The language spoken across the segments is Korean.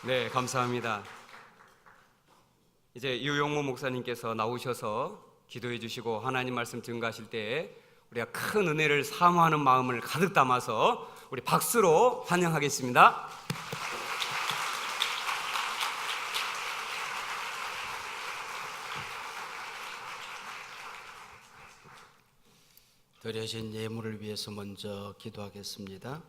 네, 감사합니다. 이제 유용모 목사님께서 나오셔서 기도해 주시고 하나님 말씀 증거하실 때에 우리가 큰 은혜를 사모하는 마음을 가득 담아서 우리 박수로 환영하겠습니다. 드려진 예물을 위해서 먼저 기도하겠습니다.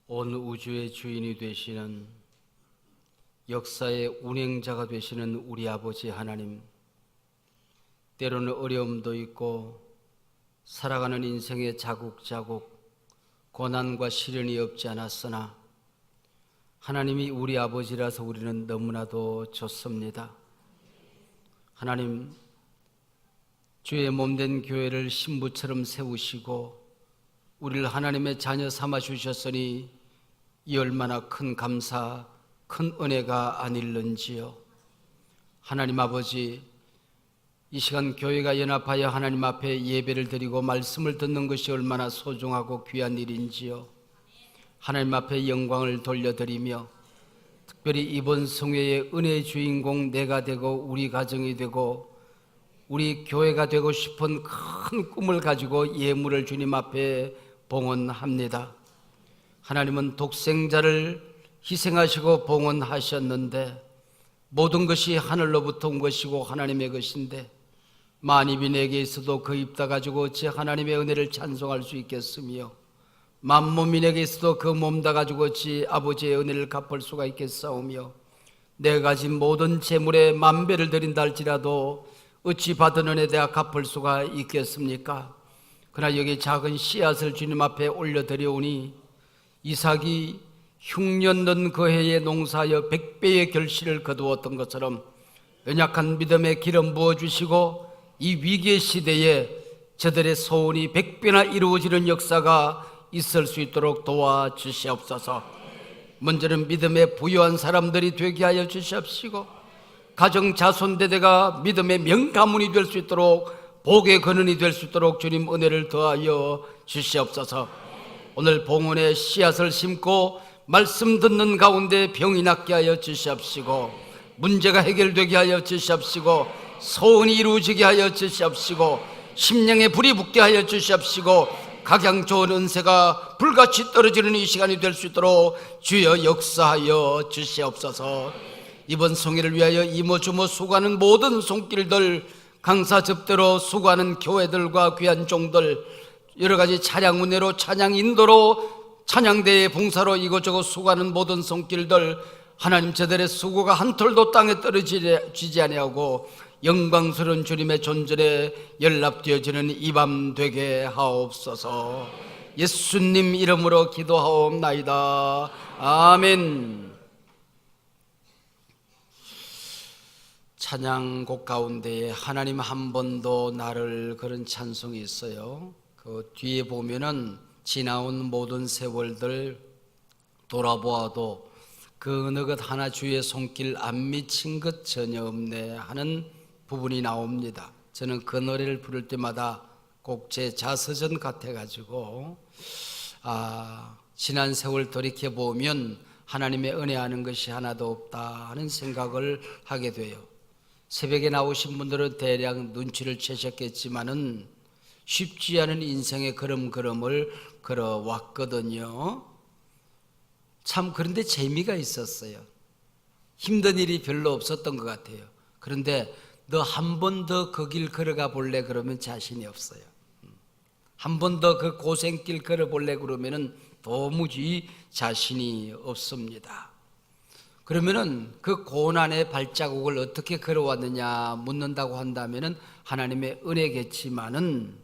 온 우주의 주인이 되시는 역사의 운행자가 되시는 우리 아버지 하나님, 때로는 어려움도 있고 살아가는 인생의 자국자국 고난과 시련이 없지 않았으나 하나님이 우리 아버지라서 우리는 너무나도 좋습니다. 하나님, 주의 몸된 교회를 신부처럼 세우시고 우리를 하나님의 자녀 삼아 주셨으니 이 얼마나 큰 감사, 큰 은혜가 아닐는지요. 하나님 아버지, 이 시간 교회가 연합하여 하나님 앞에 예배를 드리고 말씀을 듣는 것이 얼마나 소중하고 귀한 일인지요. 하나님 앞에 영광을 돌려드리며 특별히 이번 성회의 은혜의 주인공 내가 되고 우리 가정이 되고 우리 교회가 되고 싶은 큰 꿈을 가지고 예물을 주님 앞에 봉헌합니다. 하나님은 독생자를 희생하시고 봉헌하셨는데 모든 것이 하늘로부터 온 것이고 하나님의 것인데 만입이 내게 있어도 그 입 다 가지고 어찌 하나님의 은혜를 찬송할 수 있겠으며 만몸이 내게 있어도 그 몸 다 가지고 어찌 아버지의 은혜를 갚을 수가 있겠사오며 내가 가진 모든 재물에 만배를 드린다 할지라도 어찌 받은 은혜에 대하 갚을 수가 있겠습니까? 그러나 여기 작은 씨앗을 주님 앞에 올려드려오니 이삭이 흉년 된 그 해에 농사하여 100배의 결실을 거두었던 것처럼 연약한 믿음에 기름 부어주시고 이 위기의 시대에 저들의 소원이 100배나 이루어지는 역사가 있을 수 있도록 도와주시옵소서. 먼저는 믿음에 부유한 사람들이 되게 하여 주시옵시고 가정 자손대대가 믿음의 명가문이 될 수 있도록 복의 근원이 될 수 있도록 주님 은혜를 더하여 주시옵소서. 오늘 봉헌의 씨앗을 심고 말씀 듣는 가운데 병이 낫게 하여 주시옵시고 문제가 해결되게 하여 주시옵시고 소원이 이루어지게 하여 주시옵시고 심령에 불이 붙게 하여 주시옵시고 각양 좋은 은혜가 불같이 떨어지는 이 시간이 될 수 있도록 주여 역사하여 주시옵소서. 이번 성회를 위하여 이모저모 수고하는 모든 손길들, 강사 접대로 수고하는 교회들과 귀한 종들, 여러 가지 찬양 은혜로 찬양 인도로 찬양대의 봉사로 이것저것 수고하는 모든 손길들, 하나님 저들의 수고가 한 톨도 땅에 떨어지지 아니하고 영광스러운 주님의 존재에 연락되어지는 이 밤 되게 하옵소서. 예수님 이름으로 기도하옵나이다. 아멘. 찬양곡 가운데에 하나님 한 번도 나를, 그런 찬송이 있어요. 그 뒤에 보면은 지나온 모든 세월들 돌아보아도 그 어느 것 하나 주의 손길 안 미친 것 전혀 없네 하는 부분이 나옵니다. 저는 그 노래를 부를 때마다 꼭 제 자서전 같아가지고 지난 세월 돌이켜보면 하나님의 은혜하는 것이 하나도 없다 하는 생각을 하게 돼요. 새벽에 나오신 분들은 대략 눈치를 채셨겠지만은 쉽지 않은 인생의 걸음걸음을 걸어왔거든요. 참 그런데 재미가 있었어요. 힘든 일이 별로 없었던 것 같아요. 그런데 너 한 번 더 그 길 걸어가 볼래 그러면 자신이 없어요. 한 번 더 그 고생길 걸어볼래 그러면은 도무지 자신이 없습니다. 그러면은 그 고난의 발자국을 어떻게 걸어왔느냐 묻는다고 한다면은 하나님의 은혜겠지만은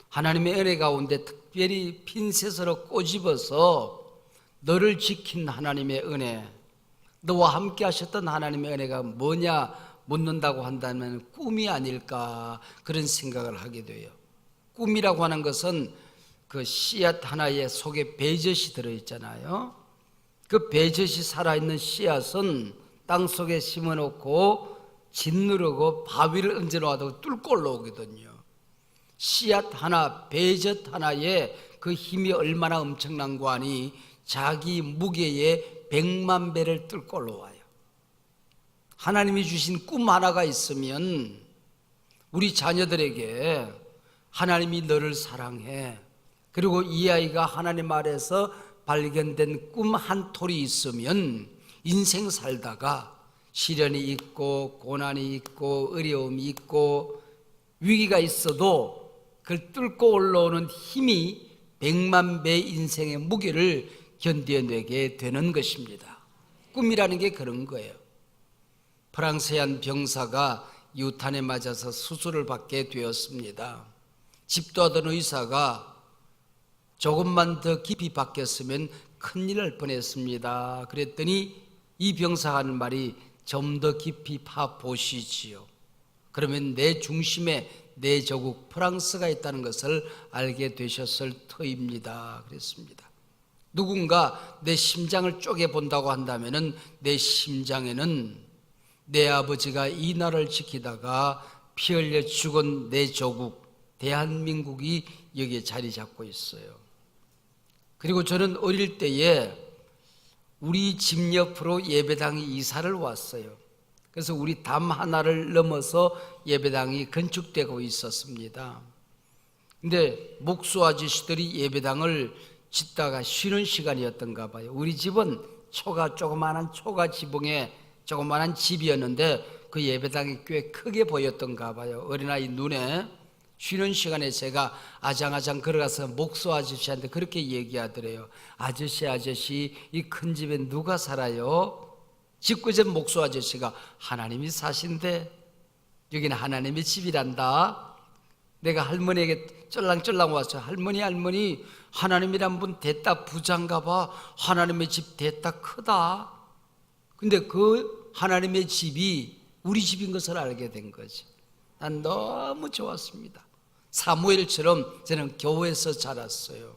하나님의 은혜 가운데 특별히 핀셋으로 꼬집어서 너를 지킨 하나님의 은혜, 너와 함께 하셨던 하나님의 은혜가 뭐냐 묻는다고 한다면 꿈이 아닐까 그런 생각을 하게 돼요. 꿈이라고 하는 것은 그 씨앗 하나에 속에 배젖이 들어있잖아요. 그 배젖이 살아있는 씨앗은 땅속에 심어놓고 짓누르고 바위를 얹어놓아도 뚫고 올라오거든요. 씨앗 하나, 배젖 하나에 그 힘이 얼마나 엄청난 거 아니 자기 무게의 100만 배를 뚫고 올라와요. 하나님이 주신 꿈 하나가 있으면 우리 자녀들에게 하나님이 너를 사랑해, 그리고 이 아이가 하나님 아래서 발견된 꿈 한 톨이 있으면 인생 살다가 시련이 있고 고난이 있고 어려움이 있고 위기가 있어도 그걸 뚫고 올라오는 힘이 100만 배의 인생의 무게를 견뎌내게 되는 것입니다. 꿈이라는 게 그런 거예요. 프랑스의 한 병사가 유탄에 맞아서 수술을 받게 되었습니다. 집도하던 의사가 조금만 더 깊이 박혔으면 큰일 날 뻔했습니다. 그랬더니 이 병사가 하는 말이 좀 더 깊이 파보시지요. 그러면 내 중심에 내 조국 프랑스가 있다는 것을 알게 되셨을 터입니다. 그랬습니다. 누군가 내 심장을 쪼개본다고 한다면 내 심장에는 내 아버지가 이 나라를 지키다가 피 흘려 죽은 내 조국 대한민국이 여기에 자리 잡고 있어요. 그리고 저는 어릴 때에 우리 집 옆으로 예배당이 이사를 왔어요. 그래서 우리 담 하나를 넘어서 예배당이 건축되고 있었습니다. 근데 목수 아저씨들이 예배당을 짓다가 쉬는 시간이었던가 봐요. 우리 집은 조그마한 초가 지붕에 조그마한 집이었는데 그 예배당이 꽤 크게 보였던가 봐요. 어린아이 눈에. 쉬는 시간에 제가 아장아장 걸어가서 목수 아저씨한테 그렇게 얘기하더래요. 아저씨 이 큰 집에 누가 살아요? 짓궂은 목수 아저씨가 하나님이 사신대. 여기는 하나님의 집이란다. 내가 할머니에게 쫄랑쫄랑 와서 할머니 하나님이란 분 됐다 부자인가 봐. 하나님의 집 됐다 크다. 근데 그 하나님의 집이 우리 집인 것을 알게 된 거지. 난 너무 좋았습니다. 사무엘처럼 저는 교회에서 자랐어요.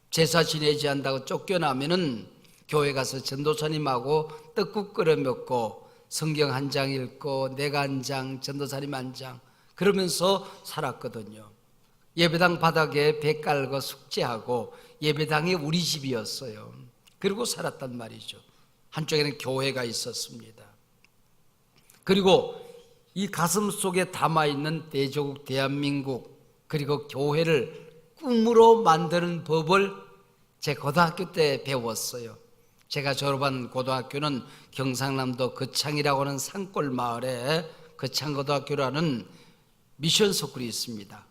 제사 지내지 한다고 쫓겨나면은 교회 가서 전도사님하고 떡국 끓여 먹고 성경 한 장 읽고 내가 한 장, 전도사님 한 장 그러면서 살았거든요. 예배당 바닥에 배 깔고 숙제하고 예배당이 우리 집이었어요. 그리고 살았단 말이죠. 한쪽에는 교회가 있었습니다. 그리고 이 가슴 속에 담아있는 대조국 대한민국 그리고 교회를 꿈으로 만드는 법을 제 고등학교 때 배웠어요. 제가 졸업한 고등학교는 경상남도 거창이라고 하는 산골 마을에 거창고등학교라는 미션 스쿨이 있습니다.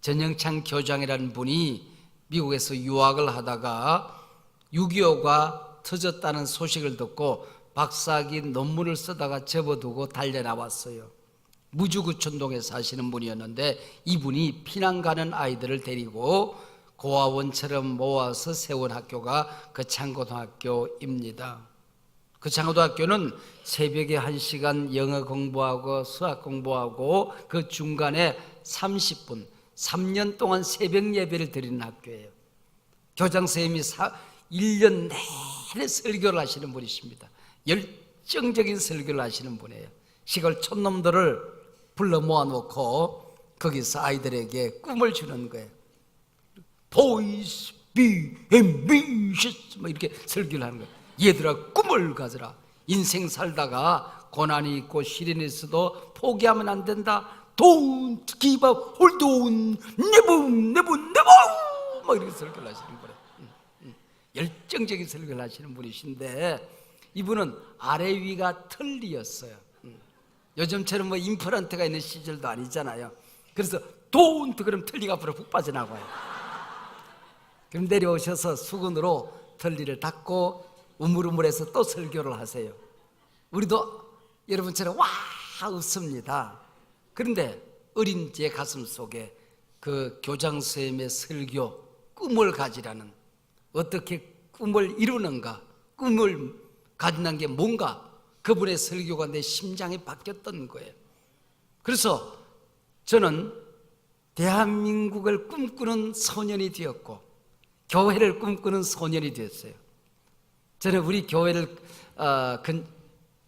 전영창 교장이라는 분이 미국에서 유학을 하다가 6.25가 터졌다는 소식을 듣고 박사학위 논문을 쓰다가 접어두고 달려나왔어요. 무주구촌동에 사시는 분이었는데 이분이 피난 가는 아이들을 데리고 고아원처럼 모아서 세운 학교가 거창고등학교입니다. 거창고등학교는 새벽에 1시간 영어 공부하고 수학 공부하고 그 중간에 30분 3년 동안 새벽 예배를 드리는 학교예요. 교장 선생님이 1년 내내 설교를 하시는 분이십니다. 열정적인 설교를 하시는 분이에요. 시골 촌놈들을 불러 모아놓고 거기서 아이들에게 꿈을 주는 거예요. Boys be ambitious 이렇게 설교를 하는 거예요. 얘들아 꿈을 가져라. 인생 살다가 고난이 있고 시련이 있어도 포기하면 안 된다. Don't give up, hold on, never 막 이렇게 설교를 하시는 거예요. 열정적인 설교를 하시는 분이신데 이분은 아래 위가 틀리였어요. 요즘처럼 뭐 임플란트가 있는 시절도 아니잖아요. 그래서 don't 그럼 틀리가 앞으로 푹 빠져나가요. 그럼 내려오셔서 수건으로 틀니를 닦고 우물우물해서 또 설교를 하세요. 우리도 여러분처럼 와 웃습니다. 그런데 어린 제 가슴 속에 그 교장 선생님의 설교 꿈을 가지라는 어떻게 꿈을 이루는가 꿈을 가진다는 게 뭔가 그분의 설교가 내 심장에 박혔던 거예요. 그래서 저는 대한민국을 꿈꾸는 소년이 되었고 교회를 꿈꾸는 소년이 되었어요. 저는 우리 교회를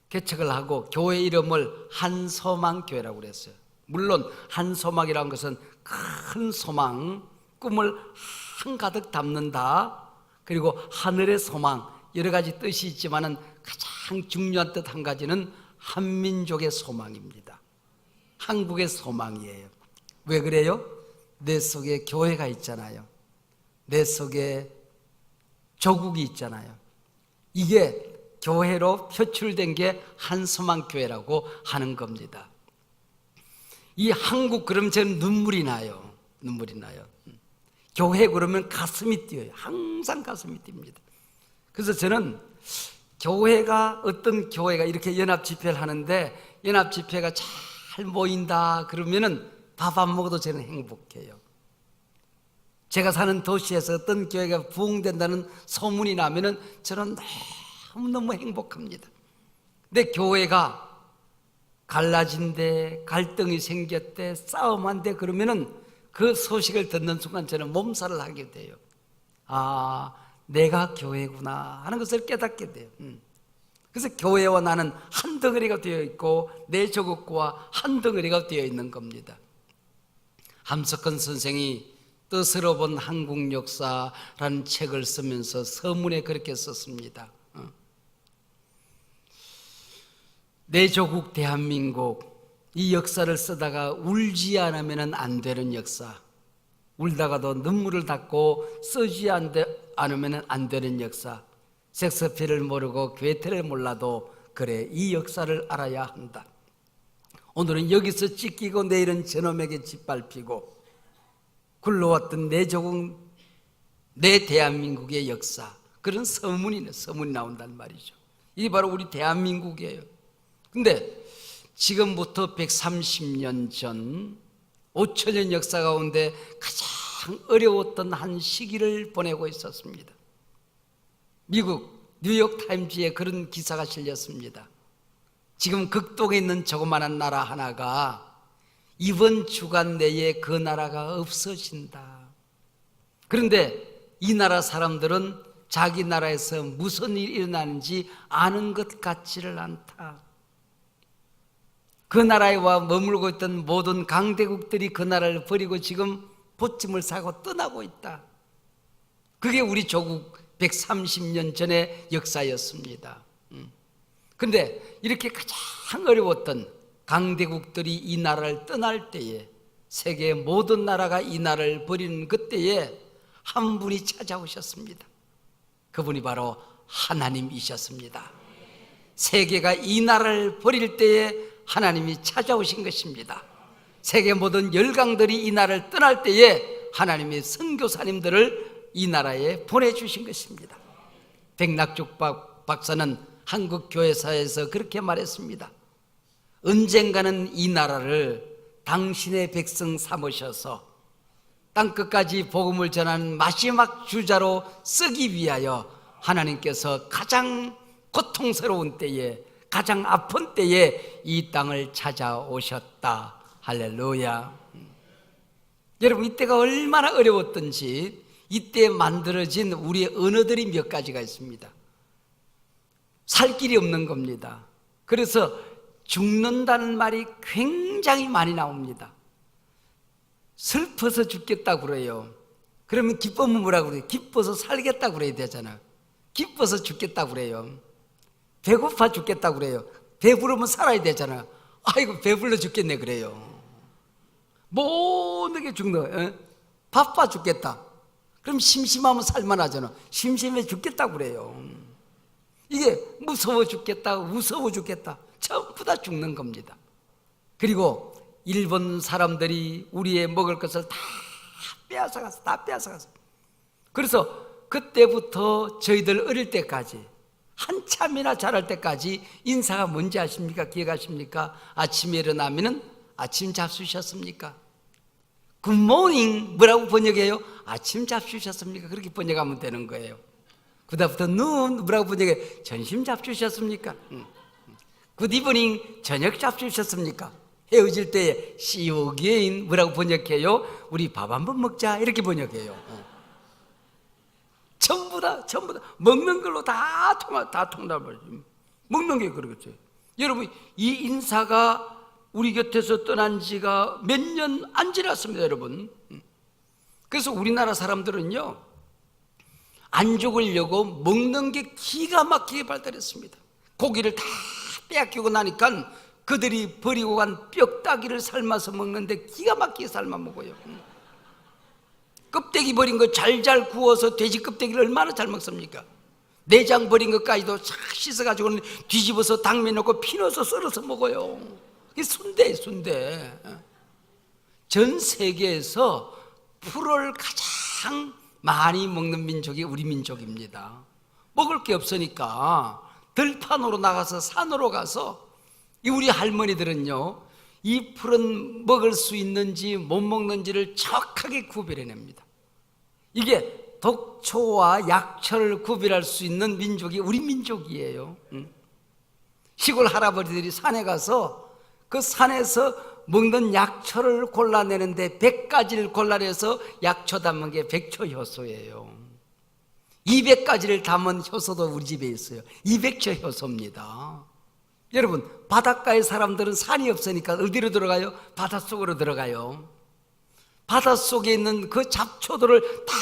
개척을 하고 교회 이름을 한소망교회라고 그랬어요. 물론 한소망이라는 것은 큰 소망, 꿈을 한가득 담는다 그리고 하늘의 소망, 여러 가지 뜻이 있지만은 가장 중요한 뜻 한 가지는 한민족의 소망입니다. 한국의 소망이에요. 왜 그래요? 내 속에 교회가 있잖아요. 내 속에 조국이 있잖아요. 이게 교회로 표출된 게 한소망교회라고 하는 겁니다. 이 한국 그러면 저는 눈물이 나요. 눈물이 나요. 교회 그러면 가슴이 뛰어요. 항상 가슴이 뜁니다. 그래서 저는 교회가, 어떤 교회가 이렇게 연합 집회를 하는데 연합 집회가 잘 모인다 그러면은 밥 안 먹어도 저는 행복해요. 제가 사는 도시에서 어떤 교회가 부흥된다는 소문이 나면은 저는 너무너무 행복합니다. 근데 교회가 갈라진대, 갈등이 생겼대, 싸움한대 그러면은 그 소식을 듣는 순간 저는 몸살을 하게 돼요. 아, 내가 교회구나 하는 것을 깨닫게 돼요. 그래서 교회와 나는 한 덩어리가 되어 있고 내 조국과 한 덩어리가 되어 있는 겁니다. 함석헌 선생이 뜻으로 본 한국 역사라는 책을 쓰면서 서문에 그렇게 썼습니다. 내 조국 대한민국, 이 역사를 쓰다가 울지 않으면 안 되는 역사, 울다가도 눈물을 닦고 쓰지 않으면 안 되는 역사, 섹스피를 모르고 괴테를 몰라도 그래, 이 역사를 알아야 한다. 오늘은 여기서 찢기고 내일은 저놈에게 짓밟히고 굴러왔던 내 조국, 내 대한민국의 역사, 그런 서문이 나온단 말이죠. 이게 바로 우리 대한민국이에요. 근데 지금부터 130년 전 5천년 역사 가운데 가장 어려웠던 한 시기를 보내고 있었습니다. 미국 뉴욕타임즈에 그런 기사가 실렸습니다. 지금 극동에 있는 조그마한 나라 하나가 이번 주간 내에 그 나라가 없어진다. 그런데 이 나라 사람들은 자기 나라에서 무슨 일이 일어나는지 아는 것 같지를 않다. 그 나라에 와 머물고 있던 모든 강대국들이 그 나라를 버리고 지금 보침을 사고 떠나고 있다. 그게 우리 조국 130년 전의 역사였습니다. 그런데 이렇게 가장 어려웠던 강대국들이 이 나라를 떠날 때에, 세계의 모든 나라가 이 나라를 버리는 그때에 한 분이 찾아오셨습니다. 그분이 바로 하나님이셨습니다. 세계가 이 나라를 버릴 때에 하나님이 찾아오신 것입니다. 세계 모든 열강들이 이 나라를 떠날 때에 하나님이 선교사님들을 이 나라에 보내주신 것입니다. 백낙죽 박사는 한국교회사에서 그렇게 말했습니다. 언젠가는 이 나라를 당신의 백성 삼으셔서 땅끝까지 복음을 전하는 마지막 주자로 쓰기 위하여 하나님께서 가장 고통스러운 때에, 가장 아픈 때에 이 땅을 찾아오셨다. 할렐루야. 여러분, 이때가 얼마나 어려웠던지 이때 만들어진 우리의 언어들이 몇 가지가 있습니다. 살 길이 없는 겁니다. 그래서 죽는다는 말이 굉장히 많이 나옵니다. 슬퍼서 죽겠다고 그래요. 그러면 기쁘면 뭐라고 그래요? 기뻐서 살겠다고 그래야 되잖아요. 기뻐서 죽겠다고 그래요. 배고파 죽겠다고 그래요. 배부르면 살아야 되잖아요. 아이고 배불러 죽겠네 그래요. 모든 게 죽는 거예요. 바빠 죽겠다. 그럼 심심하면 살만하잖아. 심심해 죽겠다고 그래요. 이게 무서워 죽겠다, 무서워 죽겠다, 전부 다 죽는 겁니다. 그리고 일본 사람들이 우리의 먹을 것을 다 빼앗아갔어. 그래서 그때부터 저희들 어릴 때까지, 한참이나 자랄 때까지 인사가 뭔지 아십니까? 기억하십니까? 아침에 일어나면은 아침 잡수셨습니까? 굿모닝 뭐라고 번역해요? 아침 잡수셨습니까? 그렇게 번역하면 되는 거예요. 그다음부터 눈 뭐라고 번역해? 점심 잡수셨습니까? 굿이브닝 저녁 잡수셨습니까? 헤어질 때 See you again 뭐라고 번역해요? 우리 밥 한번 먹자 이렇게 번역해요. 전부 다 먹는 걸로 다 통달을 먹는 게 그러겠죠. 여러분, 이 인사가 우리 곁에서 떠난 지가 몇 년 안 지났습니다, 여러분. 그래서 우리나라 사람들은요, 안 죽으려고 먹는 게 기가 막히게 발달했습니다. 고기를 다 빼앗기고 나니까 그들이 버리고 간 뼈다귀를 삶아서 먹는데 기가 막히게 삶아 먹어요. 껍데기 버린 거 잘잘 구워서 돼지 껍데기를 얼마나 잘 먹습니까? 내장 버린 것까지도 싹 씻어가지고 뒤집어서 당면 넣고 피 넣어서 썰어서 먹어요. 이게 순대예요, 순대. 전 세계에서 풀을 가장 많이 먹는 민족이 우리 민족입니다. 먹을 게 없으니까 들판으로 나가서 산으로 가서 우리 할머니들은요, 이 풀은 먹을 수 있는지 못 먹는지를 정확하게 구별해냅니다. 이게 독초와 약초를 구별할 수 있는 민족이 우리 민족이에요. 시골 할아버지들이 산에 가서 그 산에서 먹는 약초를 골라내는데 100가지를 골라내서 약초 담은 게 백초효소예요. 200가지를 담은 효소도 우리 집에 있어요. 200초 효소입니다. 여러분, 바닷가의 사람들은 산이 없으니까 어디로 들어가요? 바닷속으로 들어가요. 바닷속에 있는 그 잡초들을 다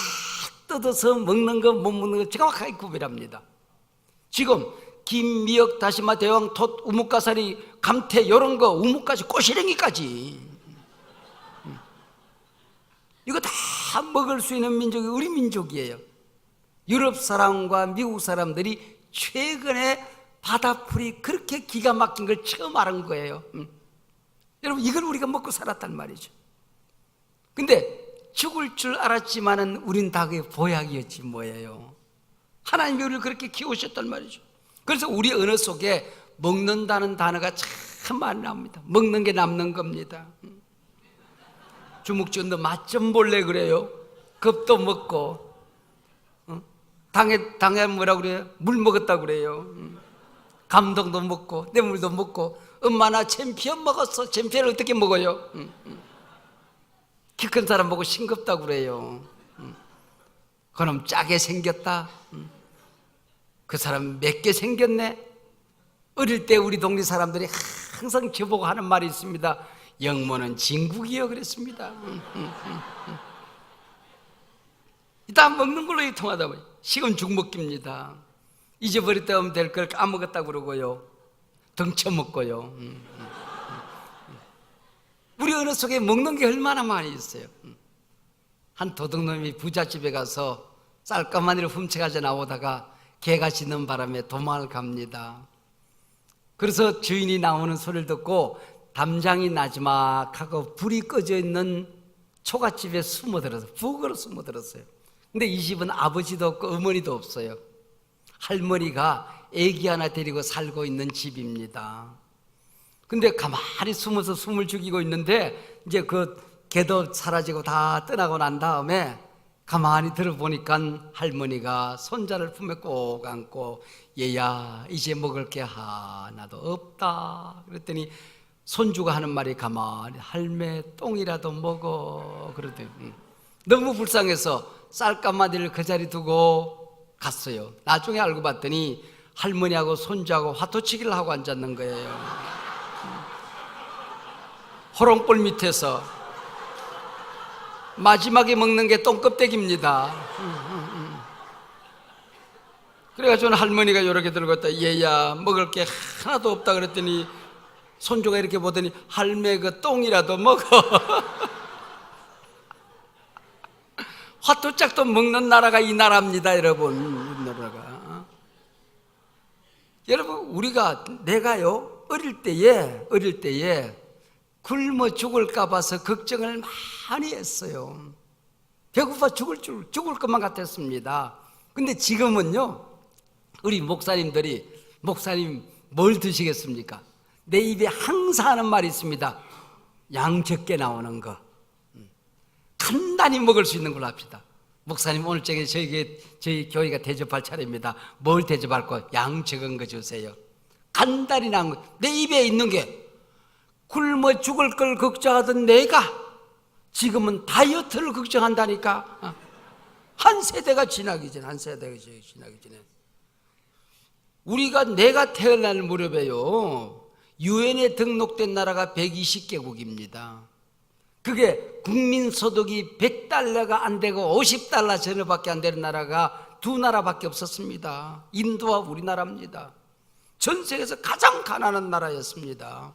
뜯어서 먹는 거 못 먹는 거 정확하게 구별합니다. 지금 김, 미역, 다시마, 대왕, 톳, 우뭇가사리, 감태 이런 거, 우뭇까지 꼬시랭이까지 이거 다 먹을 수 있는 민족이 우리 민족이에요. 유럽 사람과 미국 사람들이 최근에 바다풀이 그렇게 기가 막힌 걸 처음 알은 거예요. 여러분, 이걸 우리가 먹고 살았단 말이죠. 근데 죽을 줄 알았지만은 우린 다 그게 보약이었지 뭐예요. 하나님이 우리를 그렇게 키우셨단 말이죠. 그래서 우리 언어 속에 먹는다는 단어가 참 많이 나옵니다. 먹는 게 남는 겁니다. 주먹쥐 너 맛 좀 볼래 그래요. 겁도 먹고, 당에 뭐라 그래요? 물 먹었다 그래요. 감동도 먹고 뇌물도 먹고. 엄마 나 챔피언 먹었어. 챔피언을 어떻게 먹어요? 키 큰 사람 보고 싱겁다 그래요. 그럼 짜게 생겼다. 그 사람 맵게 생겼네. 어릴 때 우리 동네 사람들이 항상 저보고 하는 말이 있습니다. 영모는 진국이요 그랬습니다. 다 먹는 걸로 통하다 보니 식은 죽 먹깁니다. 잊어버렸다 하면 될 걸 까먹었다 그러고요. 덩쳐먹고요. 우리 언어 속에 먹는 게 얼마나 많이 있어요. 한 도둑놈이 부잣집에 가서 쌀가마니를 훔쳐가져 나오다가 개가 짖는 바람에 도망을 갑니다. 그래서 주인이 나오는 소리를 듣고 담장이 나지막하고 불이 꺼져 있는 초가집에 숨어들어서 부엌으로 숨어들었어요. 근데 이 집은 아버지도 없고 어머니도 없어요. 할머니가 애기 하나 데리고 살고 있는 집입니다. 근데 가만히 숨어서 숨을 죽이고 있는데 이제 그 개도 사라지고 다 떠나고 난 다음에 가만히 들어보니까 할머니가 손자를 품에 꼭 안고 얘야 이제 먹을 게 하나도 없다 그랬더니 손주가 하는 말이 가만히 할매 똥이라도 먹어 그러더니 너무 불쌍해서 쌀가마니를 그 자리 두고 갔어요. 나중에 알고 봤더니 할머니하고 손주하고 화토치기를 하고 앉았는 거예요. 호롱불 밑에서 마지막에 먹는 게 똥껍데기입니다. 그래가지고 할머니가 이렇게 들고 있다. 얘야 먹을 게 하나도 없다 그랬더니 손주가 이렇게 보더니 할매 그 똥이라도 먹어. 화토짝도 먹는 나라가 이 나라입니다, 여러분. 이 나라가. 여러분, 내가요 어릴 때에 굶어 죽을까 봐서 걱정을 많이 했어요. 배고파 죽을 것만 같았습니다. 근데 지금은요, 우리 목사님 뭘 드시겠습니까? 내 입에 항상 하는 말이 있습니다. 양 적게 나오는 거. 간단히 먹을 수 있는 걸로 합시다. 목사님 오늘 저녁에 저희 교회가 대접할 차례입니다. 뭘 대접할 거? 양 적은 거 주세요. 간단히 나온 거. 내 입에 있는 게 굶어 죽을 걸 걱정하던 내가 지금은 다이어트를 걱정한다니까. 한 세대가 지나기 전에 내가 태어날 무렵에요 유엔에 등록된 나라가 120개국입니다. 그게 국민소득이 100달러가 안 되고 50달러 전후밖에 안 되는 나라가 두 나라밖에 없었습니다. 인도와 우리나라입니다. 전 세계에서 가장 가난한 나라였습니다.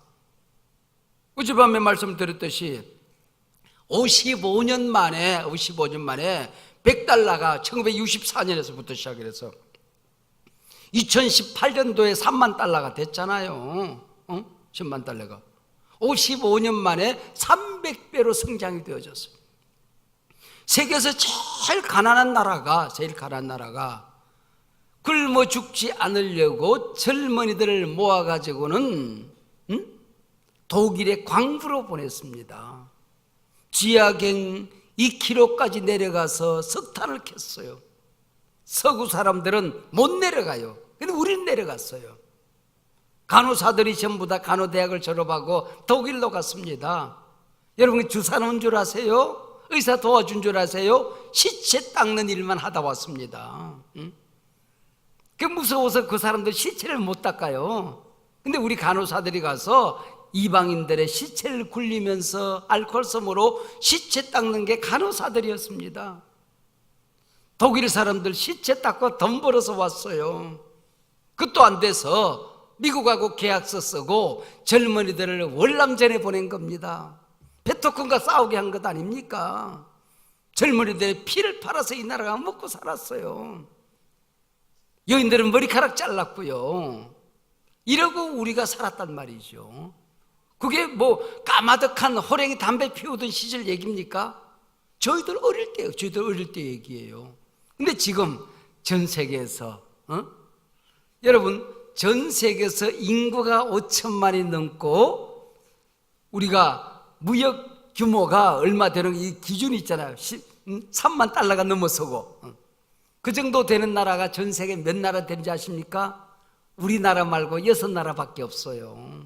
어젯밤에 말씀드렸듯이 55년 만에 100달러가 1964년에서부터 시작해서 2018년도에 3만 달러가 됐잖아요. 10만 달러가 55년 만에 300배로 성장이 되어졌어요. 세계에서 제일 가난한 나라가 굶어 죽지 않으려고 젊은이들을 모아가지고는 독일의 광부로 보냈습니다. 지하경 2km까지 내려가서 석탄을 캤어요. 서구 사람들은 못 내려가요. 근데 우리는 내려갔어요. 간호사들이 전부 다 간호대학을 졸업하고 독일로 갔습니다. 여러분 주사 놓은 줄 아세요? 의사 도와준 줄 아세요? 시체 닦는 일만 하다 왔습니다. 그 무서워서 그 사람들 시체를 못 닦아요. 근데 우리 간호사들이 가서 이방인들의 시체를 굴리면서 알코올솜으로 시체 닦는 게 간호사들이었습니다. 독일 사람들 시체 닦고 돈 벌어서 왔어요. 그것도 안 돼서 미국하고 계약서 쓰고 젊은이들을 월남전에 보낸 겁니다. 베토큰과 싸우게 한 것 아닙니까? 젊은이들의 피를 팔아서 이 나라가 먹고 살았어요. 여인들은 머리카락 잘랐고요. 이러고 우리가 살았단 말이죠. 그게 뭐 까마득한 호랭이 담배 피우던 시절 얘기입니까? 저희들 어릴 때 얘기예요. 근데 지금 전 세계에서 여러분 전 세계에서 인구가 5천만이 넘고 우리가 무역 규모가 얼마 되는 이 기준이 있잖아요. 3만 달러가 넘어서고 그 정도 되는 나라가 전 세계 몇 나라 되는지 아십니까? 우리나라 말고 6나라밖에 없어요.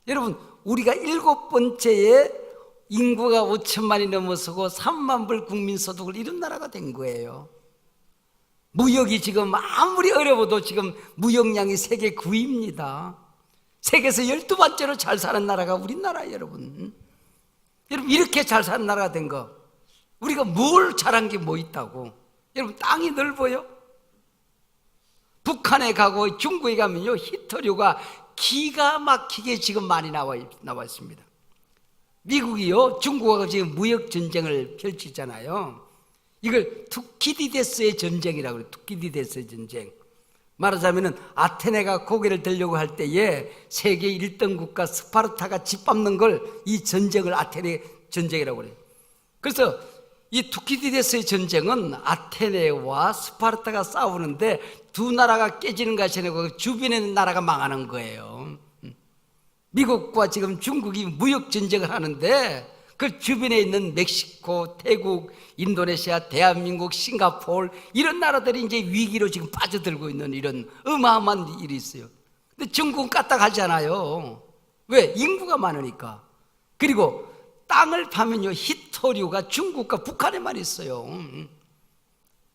여러분 우리가 7번째에 인구가 5천만이 넘어서고 3만 불 국민소득을 이룬 나라가 된 거예요. 무역이 지금 아무리 어려워도 지금 무역량이 세계 9위입니다. 세계에서 12번째로 잘 사는 나라가 우리나라예요. 여러분 이렇게 잘 사는 나라가 된 거 우리가 뭘 잘한 게 뭐 있다고. 여러분 땅이 넓어요. 북한에 가고 중국에 가면요 히터류가 기가 막히게 지금 많이 나와 있습니다. 미국이요 중국하고 지금 무역 전쟁을 펼치잖아요. 이걸 투키디데스의 전쟁이라고 그래요. 투키디데스의 전쟁. 말하자면은 아테네가 고개를 들려고 할 때에 세계 1등 국가 스파르타가 짓밟는 걸 이 전쟁을 아테네 전쟁이라고 그래요. 그래서 이 투키디데스의 전쟁은 아테네와 스파르타가 싸우는데 두 나라가 깨지는 것이 아니고 주변에 있는 나라가 망하는 거예요. 미국과 지금 중국이 무역 전쟁을 하는데 그 주변에 있는 멕시코, 태국, 인도네시아, 대한민국, 싱가포르 이런 나라들이 이제 위기로 지금 빠져들고 있는 이런 어마어마한 일이 있어요. 근데 중국은 까딱하잖아요. 왜? 인구가 많으니까. 그리고 땅을 파면요 히토류가 중국과 북한에만 있어요.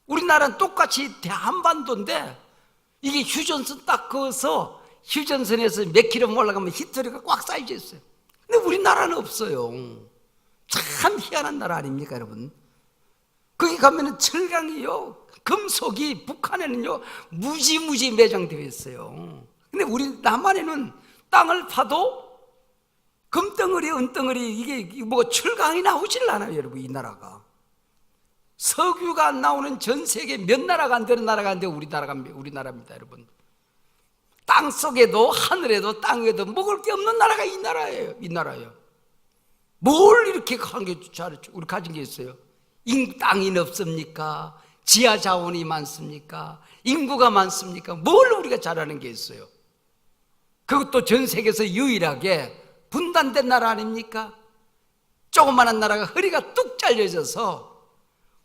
우리나라는 똑같이 한반도인데 이게 휴전선 딱 그어서 휴전선에서 몇 킬로미터 올라가면 히토류가 꽉 쌓여져 있어요. 근데 우리나라는 없어요. 참 희한한 나라 아닙니까 여러분? 거기 가면은 철강이요 금속이 북한에는요 무지무지 매장되어 있어요. 근데 우리 남한에는 땅을 파도 금덩어리 은덩어리 이게 뭐 철강이 나오질 않아요 여러분. 이 나라가 석유가 안 나오는 전 세계 몇 나라가 안 되는 나라가 안 돼. 우리나라입니다 여러분. 땅 속에도 하늘에도 땅 위에도 먹을 게 없는 나라가 이 나라예요. 뭘 이렇게 한 게 잘했죠? 우리 가진 게 있어요. 땅이 없습니까? 지하 자원이 많습니까? 인구가 많습니까? 뭘 우리가 잘하는 게 있어요? 그것도 전 세계에서 유일하게 분단된 나라 아닙니까? 조그마한 나라가 허리가 뚝 잘려져서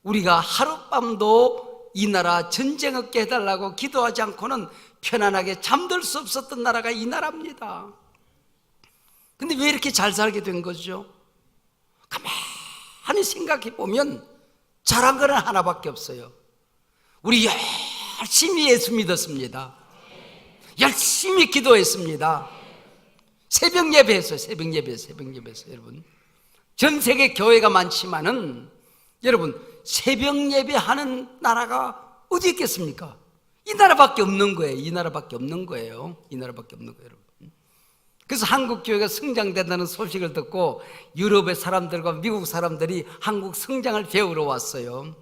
우리가 하룻밤도 이 나라 전쟁 없게 해달라고 기도하지 않고는 편안하게 잠들 수 없었던 나라가 이 나라입니다. 근데 왜 이렇게 잘 살게 된 거죠? 가만히 생각해 보면 잘한 거는 하나밖에 없어요. 우리 열심히 예수 믿었습니다. 열심히 기도했습니다. 새벽 예배했어요. 새벽 예배했어요. 여러분 전 세계 교회가 많지만은 여러분 새벽 예배하는 나라가 어디 있겠습니까? 이 나라밖에 없는 거예요. 이 나라밖에 없는 거예요. 이 나라밖에 없는 거예요, 여러분. 그래서 한국 교회가 성장된다는 소식을 듣고 유럽의 사람들과 미국 사람들이 한국 성장을 배우러 왔어요.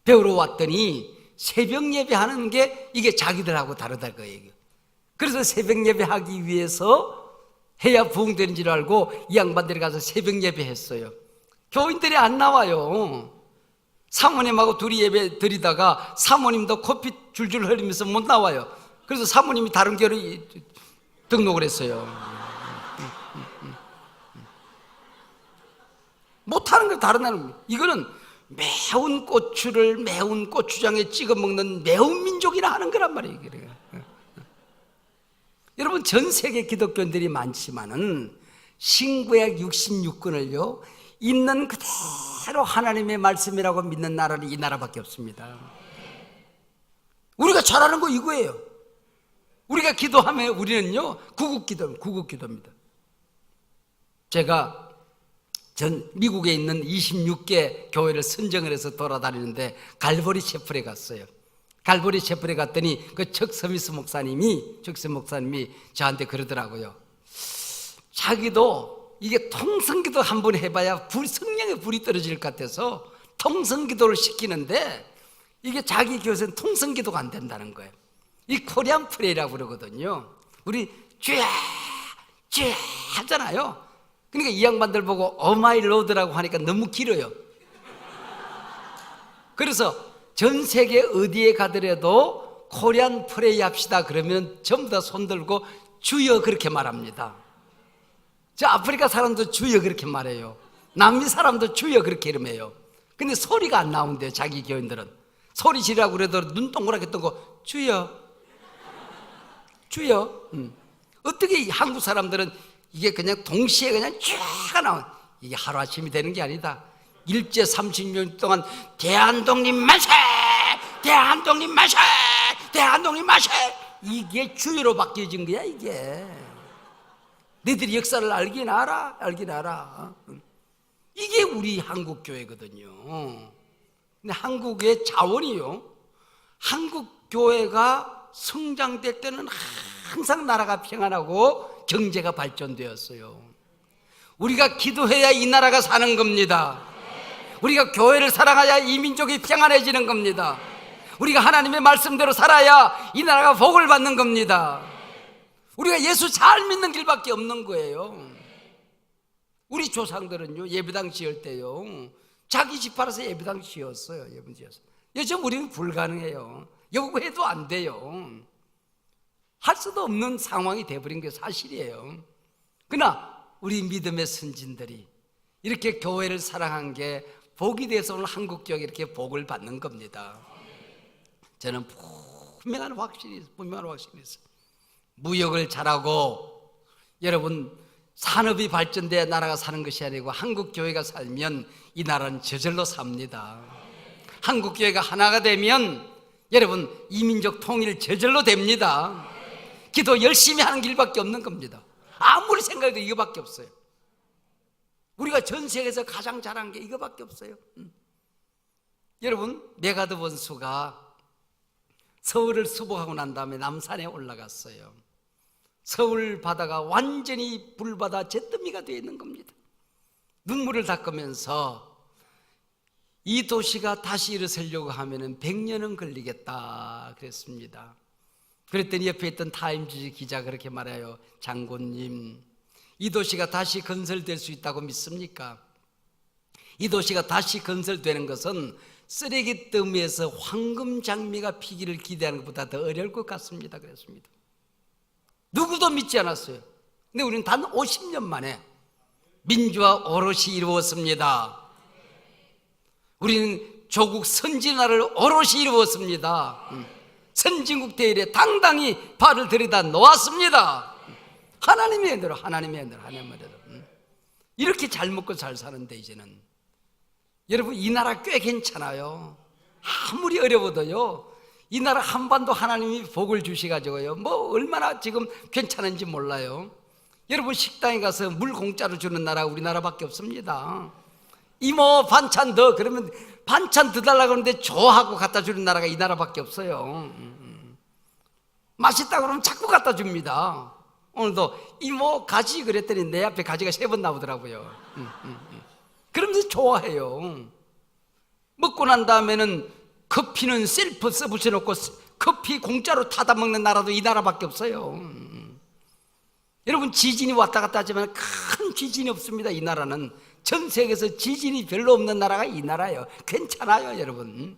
배우러 왔더니 새벽 예배하는 게 이게 자기들하고 다르다 거예요. 그래서 새벽 예배하기 위해서 해야 부흥되는 줄 알고 이 양반들이 가서 새벽 예배했어요. 교인들이 안 나와요. 사모님하고 둘이 예배 드리다가 사모님도 코피 줄줄 흘리면서 못 나와요. 그래서 사모님이 다른 교회로 등록을 했어요. 못하는 거 다른 나라. 이거는 매운 고추를 매운 고추장에 찍어 먹는 매운 민족이라 하는 거란 말이에요. 여러분, 전 세계 기독교인들이 많지만은 신구약 66권을요 있는 그대로 하나님의 말씀이라고 믿는 나라는 이 나라밖에 없습니다. 우리가 잘하는 거 이거예요. 우리가 기도하면 우리는요 구국기도입니다. 제가 미국에 있는 26개 교회를 선정을 해서 돌아다니는데 갈보리 채플에 갔어요. 갈보리 채플에 갔더니 그 척 스미스 목사님이 저한테 그러더라고요. 자기도 이게 통성기도 한번 해봐야 성령의 불이 떨어질 것 같아서 통성기도를 시키는데 이게 자기 교회에서는 통성기도가 안 된다는 거예요. 이 코리안 프레이라고 그러거든요. 우리 쥐야 하잖아요. 그러니까 이 양반들 보고 오마이 로드라고 하니까 너무 길어요. 그래서 전 세계 어디에 가더라도 코리안 프레이 합시다 그러면 전부 다 손들고 주여 그렇게 말합니다. 저 아프리카 사람도 주여 그렇게 말해요. 남미 사람도 주여 그렇게 이름해요. 근데 소리가 안 나온대요. 자기 교인들은 소리 지르라고 그래도 눈 동그랗게 뜨고 주여 어떻게 이 한국 사람들은 이게 그냥 동시에 그냥 쫙 나온, 이게 하루아침이 되는 게 아니다. 일제 30년 동안 대한독립 만세! 대한독립 만세! 대한독립 만세! 이게 주의로 바뀌어진 거야 이게. 너희들이 역사를 알긴 알아. 이게 우리 한국 교회거든요. 근데 한국의 자원이요, 한국 교회가 성장될 때는 항상 나라가 평안하고 경제가 발전되었어요. 우리가 기도해야 이 나라가 사는 겁니다. 우리가 교회를 사랑해야 이 민족이 평안해지는 겁니다. 우리가 하나님의 말씀대로 살아야 이 나라가 복을 받는 겁니다. 우리가 예수 잘 믿는 길밖에 없는 거예요. 우리 조상들은요 예배당 지을 때요 자기 집 팔아서 예배당 지었어요. 요즘 우리는 불가능해요. 요구해도 안 돼요. 할 수도 없는 상황이 돼버린 게 사실이에요. 그러나 우리 믿음의 선진들이 이렇게 교회를 사랑한 게 복이 돼서 오늘 한국교회가 이렇게 복을 받는 겁니다. 저는 분명한 확신이 있어요. 무역을 잘하고 여러분 산업이 발전돼야 나라가 사는 것이 아니고 한국교회가 살면 이 나라는 저절로 삽니다. 한국교회가 하나가 되면 여러분 이 민족 통일 저절로 됩니다. 기도 열심히 하는 길밖에 없는 겁니다. 아무리 생각해도 이거밖에 없어요. 우리가 전 세계에서 가장 잘한 게 이거밖에 없어요. 여러분 메가드 원수가 서울을 수복하고 난 다음에 남산에 올라갔어요. 서울 바다가 완전히 불바다 잿더미가 되어 있는 겁니다. 눈물을 닦으면서 이 도시가 다시 일어서려고 하면 100년은 걸리겠다 그랬습니다. 그랬더니 옆에 있던 타임즈 기자 그렇게 말해요. 장군님, 이 도시가 다시 건설될 수 있다고 믿습니까? 이 도시가 다시 건설되는 것은 쓰레기 더미에서 황금 장미가 피기를 기대하는 것보다 더 어려울 것 같습니다 그랬습니다. 누구도 믿지 않았어요. 근데 우리는 단 50년 만에 민주화 오롯이 이루었습니다. 우리는 조국 선진화를 오롯이 이루었습니다. 선진국 대열에 당당히 발을 들이다 놓았습니다. 하나님의 은혜로 이렇게 잘 먹고 잘 사는데 이제는 여러분 이 나라 꽤 괜찮아요. 아무리 어려워도요 이 나라 한반도 하나님이 복을 주셔가지고요 뭐 얼마나 지금 괜찮은지 몰라요. 여러분 식당에 가서 물 공짜로 주는 나라 우리나라밖에 없습니다. 이모 반찬 더, 그러면 반찬 더 달라고 하는데 좋아하고 갖다 주는 나라가 이 나라밖에 없어요. 맛있다 그러면 자꾸 갖다 줍니다. 오늘도 이모 가지 그랬더니 내 앞에 가지가 3번 나오더라고요. 그러면서 좋아해요. 먹고 난 다음에는 커피는 셀프 붙여놓고 커피 공짜로 타다 먹는 나라도 이 나라밖에 없어요. 여러분, 지진이 왔다 갔다 하지만 큰 지진이 없습니다. 이 나라는 전 세계에서 지진이 별로 없는 나라가 이 나라예요. 괜찮아요, 여러분.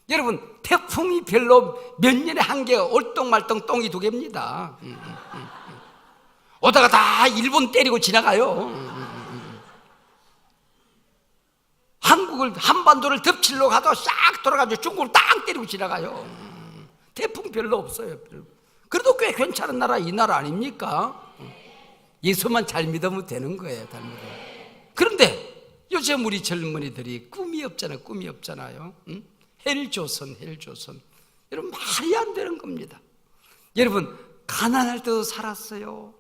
여러분, 태풍이 별로 몇 년에 한 개, 올똥말똥 똥이 2개입니다. 오다가 다 일본 때리고 지나가요. 한국을, 한반도를 덮치려고 가도 싹 돌아가지고 중국을 딱 때리고 지나가요. 태풍 별로 없어요. 그래도 꽤 괜찮은 나라, 이 나라 아닙니까? 예수만 잘 믿으면 되는 거예요. 잘 믿으면. 그런데 요즘 우리 젊은이들이 꿈이 없잖아요. 꿈이 없잖아요. 헬조선. 여러분, 말이 안 되는 겁니다. 여러분, 가난할 때도 살았어요.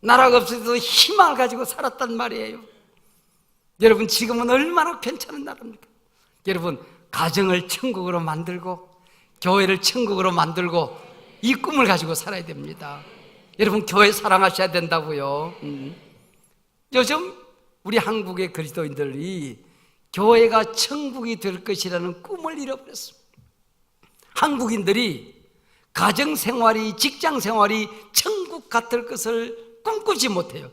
나라가 없을 때도 희망을 가지고 살았단 말이에요. 여러분, 지금은 얼마나 괜찮은 나라입니까? 여러분, 가정을 천국으로 만들고 교회를 천국으로 만들고 이 꿈을 가지고 살아야 됩니다. 여러분, 교회 사랑하셔야 된다고요. 요즘 우리 한국의 그리스도인들이 교회가 천국이 될 것이라는 꿈을 잃어버렸습니다. 한국인들이 가정생활이, 직장생활이 천국 같을 것을 꿈꾸지 못해요.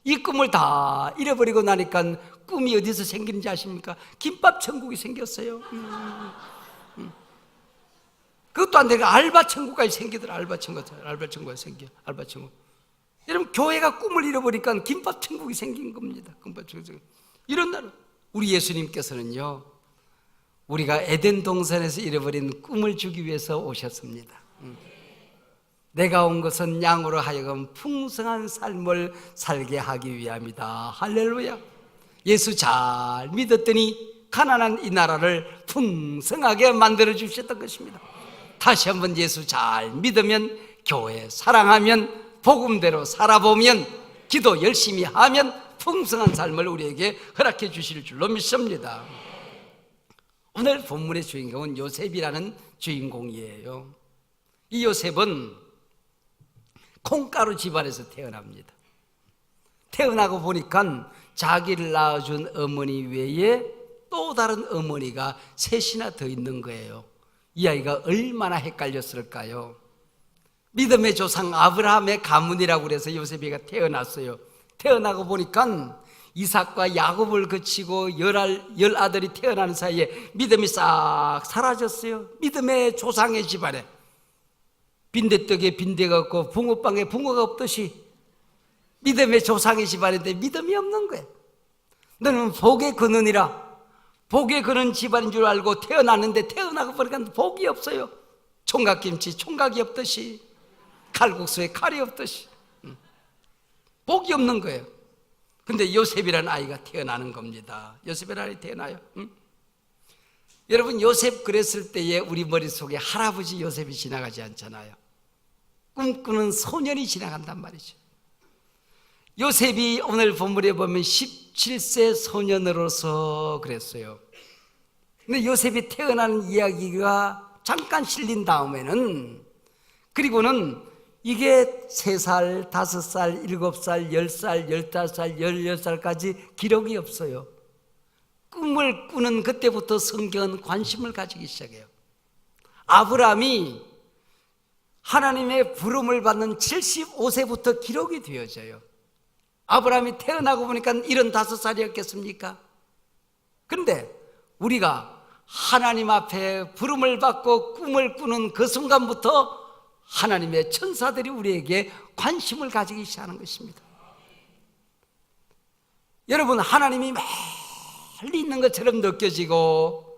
이 꿈을 다 잃어버리고 나니까 꿈이 어디서 생기는지 아십니까? 김밥 천국이 생겼어요. 그것도 안 되고 알바 천국까지 생기더라. 알바 천국이 생겨. 알바 천국. 여러분, 교회가 꿈을 잃어버리니까 김밥 천국이 생긴 겁니다. 김밥 천국. 이런 날 우리 예수님께서는요, 우리가 에덴 동산에서 잃어버린 꿈을 주기 위해서 오셨습니다. 내가 온 것은 양으로 하여금 풍성한 삶을 살게 하기 위함이다. 할렐루야. 예수 잘 믿었더니 가난한 이 나라를 풍성하게 만들어 주셨던 것입니다. 다시 한번 예수 잘 믿으면, 교회 사랑하면, 복음대로 살아보면, 기도 열심히 하면 풍성한 삶을 우리에게 허락해 주실 줄로 믿습니다. 오늘 본문의 주인공은 요셉이라는 주인공이에요. 이 요셉은 콩가루 집안에서 태어납니다. 태어나고 보니까 자기를 낳아준 어머니 외에 또 다른 어머니가 3이나 더 있는 거예요. 이 아이가 얼마나 헷갈렸을까요? 믿음의 조상 아브라함의 가문이라고 그래서 요셉이가 태어났어요. 태어나고 보니까 이삭과 야곱을 거치고 10아들이 태어나는 사이에 믿음이 싹 사라졌어요. 믿음의 조상의 집안에 빈대떡에 빈대가 없고 붕어빵에 붕어가 없듯이 믿음의 조상의 집안인데 믿음이 없는 거예요. 너는 복의 근원이라, 복의 근원 집안인 줄 알고 태어났는데 태어나고 보니까 복이 없어요. 총각김치 총각이 없듯이, 칼국수에 칼이 없듯이 복이 없는 거예요. 근데 요셉이라는 아이가 태어나는 겁니다. 요셉이라는 아이 태어나요. 여러분, 요셉 그랬을 때에 우리 머릿속에 할아버지 요셉이 지나가지 않잖아요. 꿈꾸는 소년이 지나간단 말이죠. 요셉이 오늘 본문에 보면 17세 소년으로서 그랬어요. 근데 요셉이 태어나는 이야기가 잠깐 실린 다음에는, 그리고는 이게 3살, 5살, 7살, 10살, 15살, 16살까지 기록이 없어요. 꿈을 꾸는 그때부터 성경은 관심을 가지기 시작해요. 아브라함이 하나님의 부름을 받는 75세부터 기록이 되어져요. 아브라함이 태어나고 보니까 75살이었겠습니까? 그런데 우리가 하나님 앞에 부름을 받고 꿈을 꾸는 그 순간부터 하나님의 천사들이 우리에게 관심을 가지기 시작하는 것입니다. 여러분, 하나님이 멀리 있는 것처럼 느껴지고,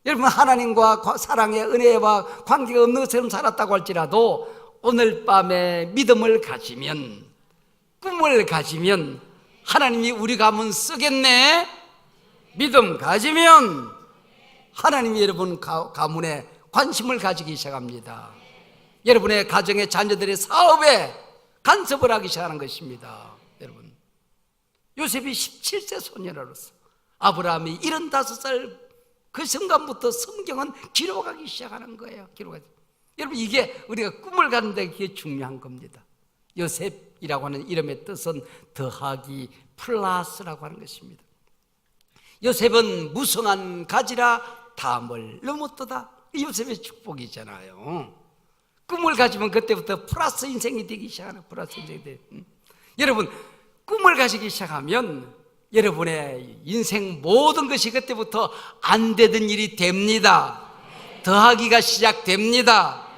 여러분 하나님과 사랑의 은혜와 관계가 없는 것처럼 살았다고 할지라도 오늘 밤에 믿음을 가지면, 꿈을 가지면 하나님이 우리 가문 쓰겠네. 믿음 가지면 하나님이 여러분 가문에 관심을 가지기 시작합니다. 여러분의 가정의 자녀들의 사업에 간섭을 하기 시작하는 것입니다. 여러분, 요셉이 17세 소년으로서 아브라함이 75살 그 순간부터 성경은 기록하기 시작하는 거예요. 여러분, 이게 우리가 꿈을 가는데 그게 중요한 겁니다. 요셉이라고 하는 이름의 뜻은 더하기 플러스라고 하는 것입니다. 요셉은 무성한 가지라 담을 넘었도다. 요셉의 축복이잖아요. 꿈을 가지면 그때부터 플러스 인생이 되기 시작하는 플러스 인생이 돼요. 여러분, 꿈을 가지기 시작하면 여러분의 인생 모든 것이 그때부터 안 되던 일이 됩니다. 더하기가 시작됩니다.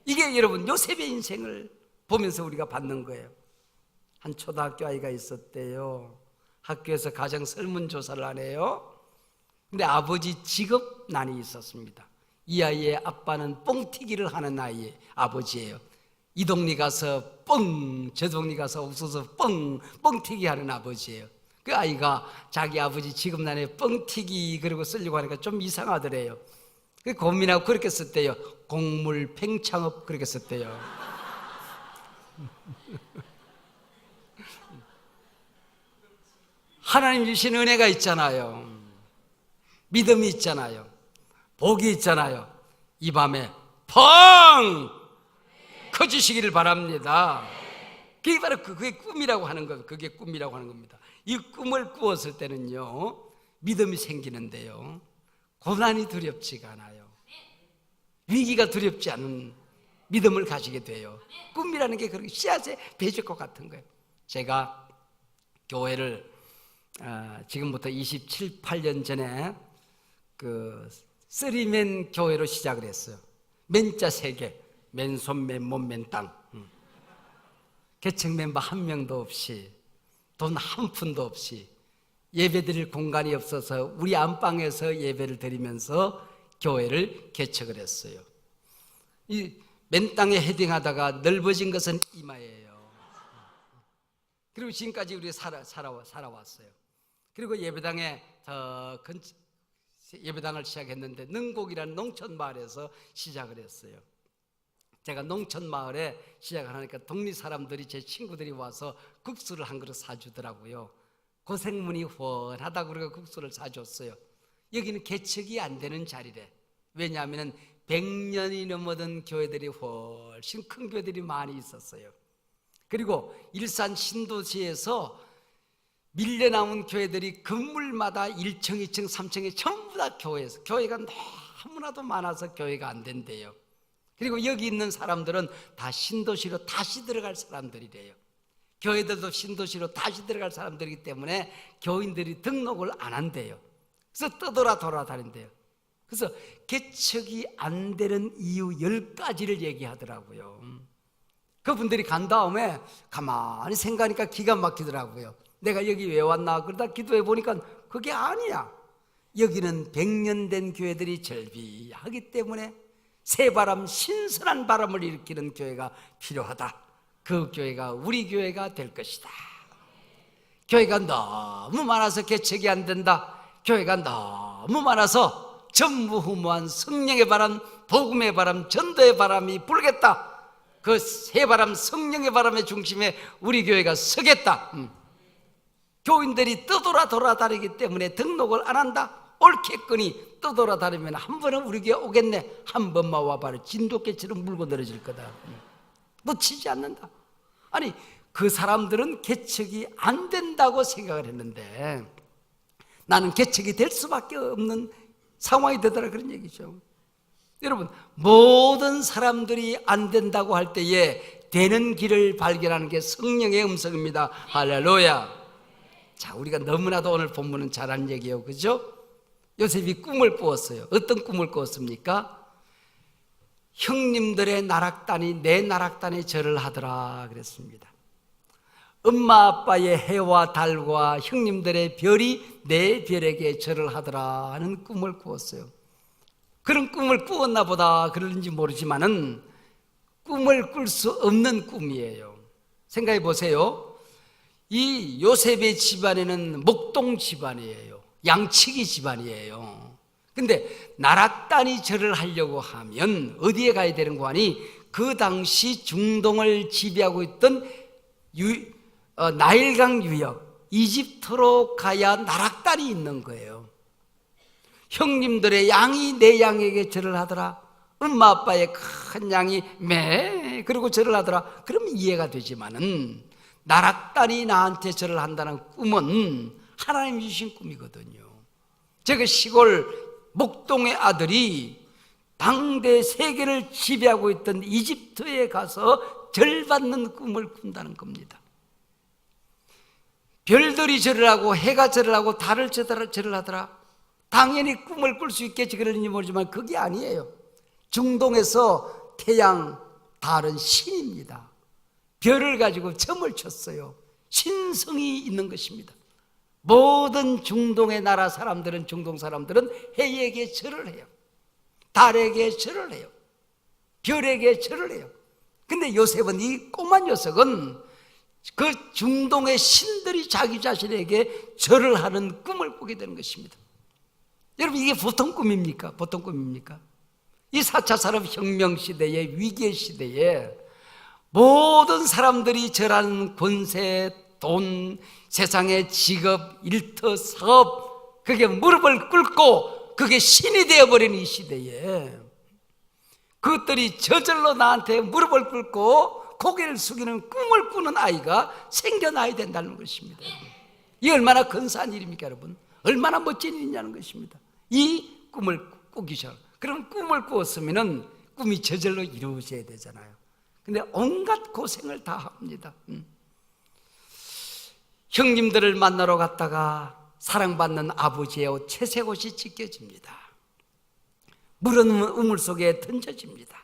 이게 여러분 요셉의 인생을 보면서 우리가 받는 거예요. 한 초등학교 아이가 있었대요. 학교에서 가정 설문조사를 하네요. 근데 아버지 직업난이 있었습니다. 이 아이의 아빠는 뻥튀기를 하는 아이의 아버지예요. 이 동네 가서 뻥, 저 동네 가서 없어서 뻥튀기 하는 아버지예요. 그 아이가 자기 아버지 직업난에 뻥튀기 그러고 쓰려고 하니까 좀 이상하더래요. 그 고민하고 그렇게 썼대요. 곡물 팽창업 그렇게 썼대요. 하나님 주신 은혜가 있잖아요. 믿음이 있잖아요. 복이 있잖아요. 이 밤에 펑 커지시기를 바랍니다. 그게 바로 그게 꿈이라고 하는 것, 그게 꿈이라고 하는 겁니다. 이 꿈을 꾸었을 때는요, 믿음이 생기는데요, 고난이 두렵지가 않아요. 위기가 두렵지 않은 믿음을 가지게 돼요. 꿈이라는 게 그렇게 씨앗의 배적과 같은 거예요. 제가 교회를 지금부터 27, 8년 전에 그 쓰리맨 교회로 시작을 했어요. 맨자 3개, 맨손, 맨몸, 맨땅. 개척 멤버 한 명도 없이, 돈 한 푼도 없이, 예배드릴 공간이 없어서 우리 안방에서 예배를 드리면서 교회를 개척을 했어요. 이 맨땅에 헤딩하다가 넓어진 것은 이마예요. 그리고 지금까지 우리 살아왔어요. 그리고 예배당에 예배당을 시작했는데 능곡이라는 농촌 마을에서 시작을 했어요. 제가 농촌 마을에 시작을 하니까 동네 사람들이, 제 친구들이 와서 국수를 한 그릇 사주더라고요. 고생문이 훤하다고 그러고 국수를 사줬어요. 여기는 개척이 안 되는 자리래. 왜냐하면 100년이 넘어든 교회들이 훨씬 큰 교회들이 많이 있었어요. 그리고 일산 신도시에서 밀려나온 교회들이 건물마다 1층, 2층, 3층에 전부 다 교회가 너무나도 많아서 교회가 안 된대요. 그리고 여기 있는 사람들은 다 신도시로 다시 들어갈 사람들이래요. 교회들도 신도시로 다시 들어갈 사람들이기 때문에 교인들이 등록을 안 한대요. 그래서 돌아다닌대요. 그래서 개척이 안 되는 이유 10가지를 얘기하더라고요. 그분들이 간 다음에 가만히 생각하니까 기가 막히더라고요. 내가 여기 왜 왔나 그러다 기도해 보니까 그게 아니야. 여기는 100년 된 교회들이 절비하기 때문에 새바람, 신선한 바람을 일으키는 교회가 필요하다. 그 교회가 우리 교회가 될 것이다. 교회가 너무 많아서 개척이 안 된다. 교회가 너무 많아서 전무후무한 성령의 바람, 복음의 바람, 전도의 바람이 불겠다. 그 새바람, 성령의 바람의 중심에 우리 교회가 서겠다. 교인들이 떠돌아다니기 때문에 등록을 안 한다. 옳겠거니 떠돌아다니면 한 번은 우리 교회 오겠네. 한 번만 와봐라. 진돗개처럼 물고 늘어질 거다. 놓치지 않는다. 아니, 그 사람들은 개척이 안 된다고 생각을 했는데 나는 개척이 될 수밖에 없는 상황이 되더라, 그런 얘기죠. 여러분, 모든 사람들이 안 된다고 할 때에 되는 길을 발견하는 게 성령의 음성입니다. 할렐루야. 자, 우리가 너무나도 오늘 본문은 잘하는 얘기예요, 그죠? 요셉이 꿈을 꾸었어요. 어떤 꿈을 꾸었습니까? 형님들의 나락단이 내 나락단에 절을 하더라 그랬습니다. 엄마 아빠의 해와 달과 형님들의 별이 내 별에게 절을 하더라 하는 꿈을 꾸었어요. 그런 꿈을 꾸었나 보다 그러는지 모르지만은 꿈을 꿀 수 없는 꿈이에요. 생각해 보세요. 이 요셉의 집안에는 목동 집안이에요. 양치기 집안이에요. 근데 나락단이 절을 하려고 하면 어디에 가야 되는 거 아니? 그 당시 중동을 지배하고 있던 나일강 유역, 이집트로 가야 나락단 나락단이 있는 거예요. 형님들의 양이 내 양에게 절을 하더라. 엄마 아빠의 큰 양이 매 그리고 절을 하더라. 그러면 이해가 되지만은 나락단이 나한테 절을 한다는 꿈은 하나님이 주신 꿈이거든요. 제가 시골 목동의 아들이 당대 세계를 지배하고 있던 이집트에 가서 절받는 꿈을 꾼다는 겁니다. 별들이 절을 하고 해가 절을 하고 달을 절을 하더라. 당연히 꿈을 꿀 수 있겠지 그러는지 모르지만 그게 아니에요. 중동에서 태양, 달은 신입니다. 별을 가지고 점을 쳤어요. 신성이 있는 것입니다. 모든 중동의 나라 사람들은, 중동 사람들은 해에게 절을 해요. 달에게 절을 해요. 별에게 절을 해요. 근데 요셉은, 이 꼬만 녀석은 그 중동의 신들이 자기 자신에게 절을 하는 꿈을 꾸게 되는 것입니다. 여러분, 이게 보통 꿈입니까? 보통 꿈입니까? 이 4차 산업혁명 시대에, 위기의 시대에 모든 사람들이 절하는 권세, 돈, 세상의 직업, 일터, 사업, 그게 무릎을 꿇고 그게 신이 되어버린 이 시대에 그것들이 저절로 나한테 무릎을 꿇고 고개를 숙이는 꿈을 꾸는 아이가 생겨나야 된다는 것입니다. 이게 얼마나 근사한 일입니까, 여러분? 얼마나 멋진 일이냐는 것입니다. 이 꿈을 꾸기 전, 그런 꿈을 꾸었으면 꿈이 저절로 이루어져야 되잖아요. 근데 온갖 고생을 다 합니다. 형님들을 만나러 갔다가 사랑받는 아버지의 옷, 채색 옷이 찢겨집니다. 물은 우물 속에 던져집니다.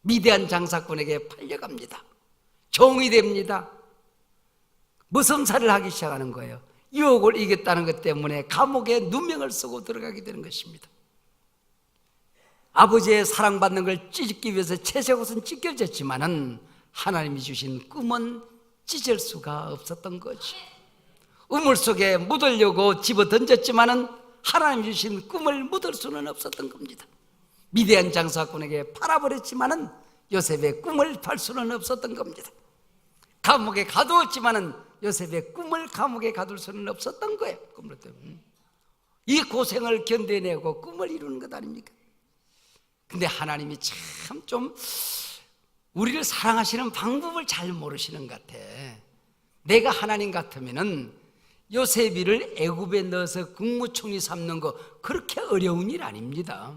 미대한 장사꾼에게 팔려갑니다. 종이 됩니다. 무성살을 하기 시작하는 거예요. 유혹을 이겼다는 것 때문에 감옥에 누명을 쓰고 들어가게 되는 것입니다. 아버지의 사랑받는 걸 찢기 위해서 채색 옷은 찢겨졌지만은 하나님이 주신 꿈은 찢을 수가 없었던 거지. 우물 속에 묻으려고 집어 던졌지만은 하나님이 주신 꿈을 묻을 수는 없었던 겁니다. 미대한 장사꾼에게 팔아버렸지만은 요셉의 꿈을 팔 수는 없었던 겁니다. 감옥에 가두었지만은 요셉의 꿈을 감옥에 가둘 수는 없었던 거예요. 꿈을 때문에. 이 고생을 견뎌내고 꿈을 이루는 것 아닙니까? 근데 하나님이 참 좀 우리를 사랑하시는 방법을 잘 모르시는 것 같아. 내가 하나님 같으면은 요셉이를 애굽에 넣어서 국무총리 삼는 거 그렇게 어려운 일 아닙니다.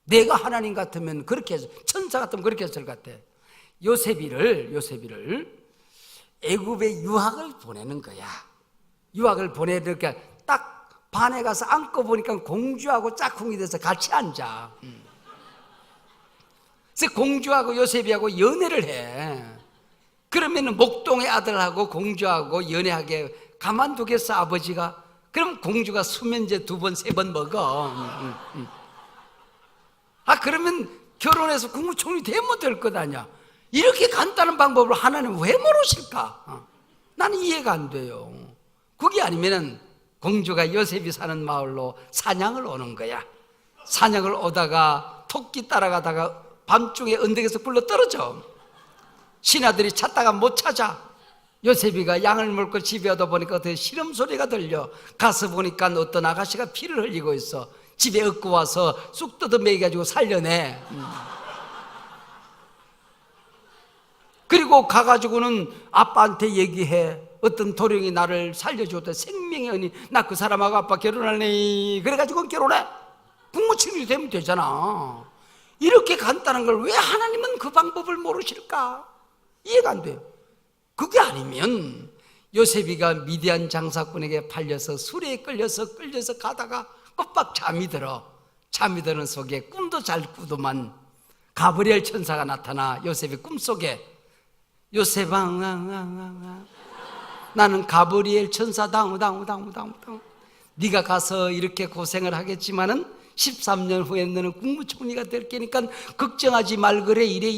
내가 하나님 같으면 그렇게 해서, 천사 같으면 그렇게 했을 것 같아. 요셉이를 애굽에 유학을 보내는 거야. 유학을 보내니까 딱 반에 가서 앉고 보니까 공주하고 짝꿍이 돼서 같이 앉아. 그래서 공주하고 요셉이하고 연애를 해. 그러면 목동의 아들하고 공주하고 연애하게 가만두겠어, 아버지가? 그럼 공주가 수면제 2번, 3번 먹어. 그러면 결혼해서 국무총리 되면 될 것 아니야. 이렇게 간단한 방법을 하나님 왜 모르실까? 나는 이해가 안 돼요. 그게 아니면은 공주가 요셉이 사는 마을로 사냥을 오는 거야. 사냥을 오다가 토끼 따라가다가 밤중에 언덕에서 굴러 떨어져. 신하들이 찾다가 못 찾아. 요셉이가 양을 물고 집에 오다 보니까 어떻게 시름소리가 들려. 가서 보니까 어떤 아가씨가 피를 흘리고 있어. 집에 얻고 와서 쑥 뜯어 먹여가지고 살려내. 그리고 가가지고는 아빠한테 얘기해. 어떤 도령이 나를 살려줬다. 생명의 은인. 나 그 사람하고 아빠 결혼할래. 그래가지고 결혼해. 국무총리 되면 되잖아. 이렇게 간단한 걸 왜 하나님은 그 방법을 모르실까? 이해가 안 돼요. 그게 아니면 요셉이가 미디안 장사꾼에게 팔려서 수레에 끌려서 가다가 깜빡 잠이 들어. 잠이 드는 속에 꿈도 잘 꾸더만 가브리엘 천사가 나타나 요셉의 꿈속에, 요셉아, 나는 가브리엘 천사다. 네가 가서 이렇게 고생을 하겠지만은 13년 후에 너는 국무총리가 될 게니까 걱정하지 말 그래. 이래.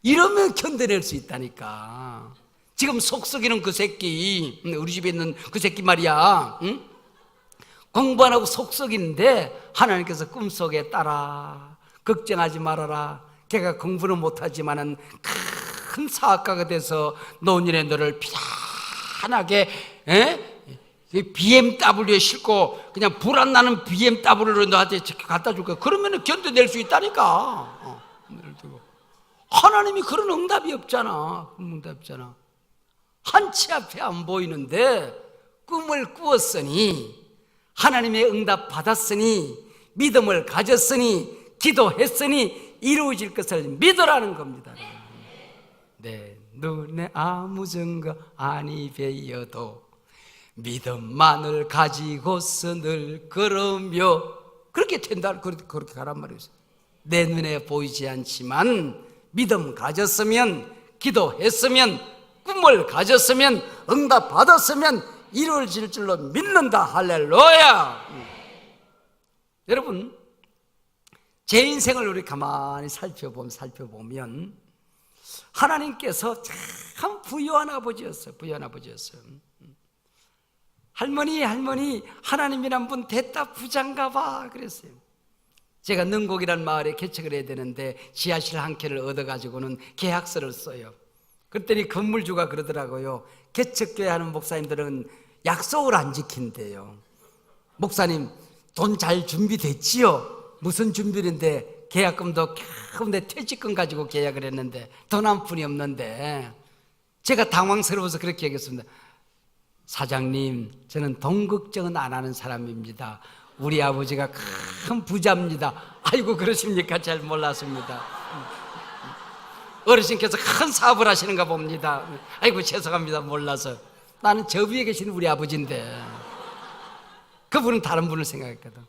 이러면 견뎌낼 수 있다니까. 지금 속 썩이는 그 새끼, 우리 집에 있는 그 새끼 말이야. 응? 공부 안 하고 속 썩이는데 하나님께서 꿈속에 따라 걱정하지 말아라. 걔가 공부는 못하지만은 큰 사학가가 돼서 노년에 너를 편하게 BMW에 싣고 그냥 불 안 나는 BMW를 너한테 갖다 줄 거야. 그러면 견뎌낼 수 있다니까. 하나님이 그런 응답이 없잖아. 그런 응답이 없잖아. 한치 앞에 안 보이는데 꿈을 꾸었으니, 하나님의 응답 받았으니, 믿음을 가졌으니, 기도했으니 이루어질 것을 믿으라는 겁니다. 네, 눈에 아무 증거 아니 베여도 믿음만을 가지고서 늘 걸으며, 그렇게 된다. 그렇게 가란 말이에요. 내 눈에 보이지 않지만 믿음 가졌으면, 기도했으면, 꿈을 가졌으면, 응답 받았으면 이루어질 줄로 믿는다. 할렐루야. 여러분, 제 인생을 우리 가만히 살펴보면 하나님께서 참 부유한 아버지였어요. 부유한 아버지였어요. 할머니 하나님이란 분 됐다 부장가 봐 그랬어요. 제가 능곡이란 마을에 개척을 해야 되는데 지하실 한 켠을 얻어가지고는 계약서를 써요. 그랬더니 건물주가 그러더라고요. 개척교회 하는 목사님들은 약속을 안 지킨대요. 목사님 돈 잘 준비됐지요? 무슨 준비인데 계약금도 겨우 내 퇴직금 가지고 계약을 했는데 돈 한 푼이 없는데, 제가 당황스러워서 그렇게 얘기했습니다. 사장님, 저는 돈 걱정은 안 하는 사람입니다. 우리 아버지가 큰 부자입니다. 아이고 그러십니까? 잘 몰랐습니다. 어르신께서 큰 사업을 하시는가 봅니다. 아이고 죄송합니다. 몰라서. 나는 저 위에 계신 우리 아버지인데 그분은 다른 분을 생각했거든.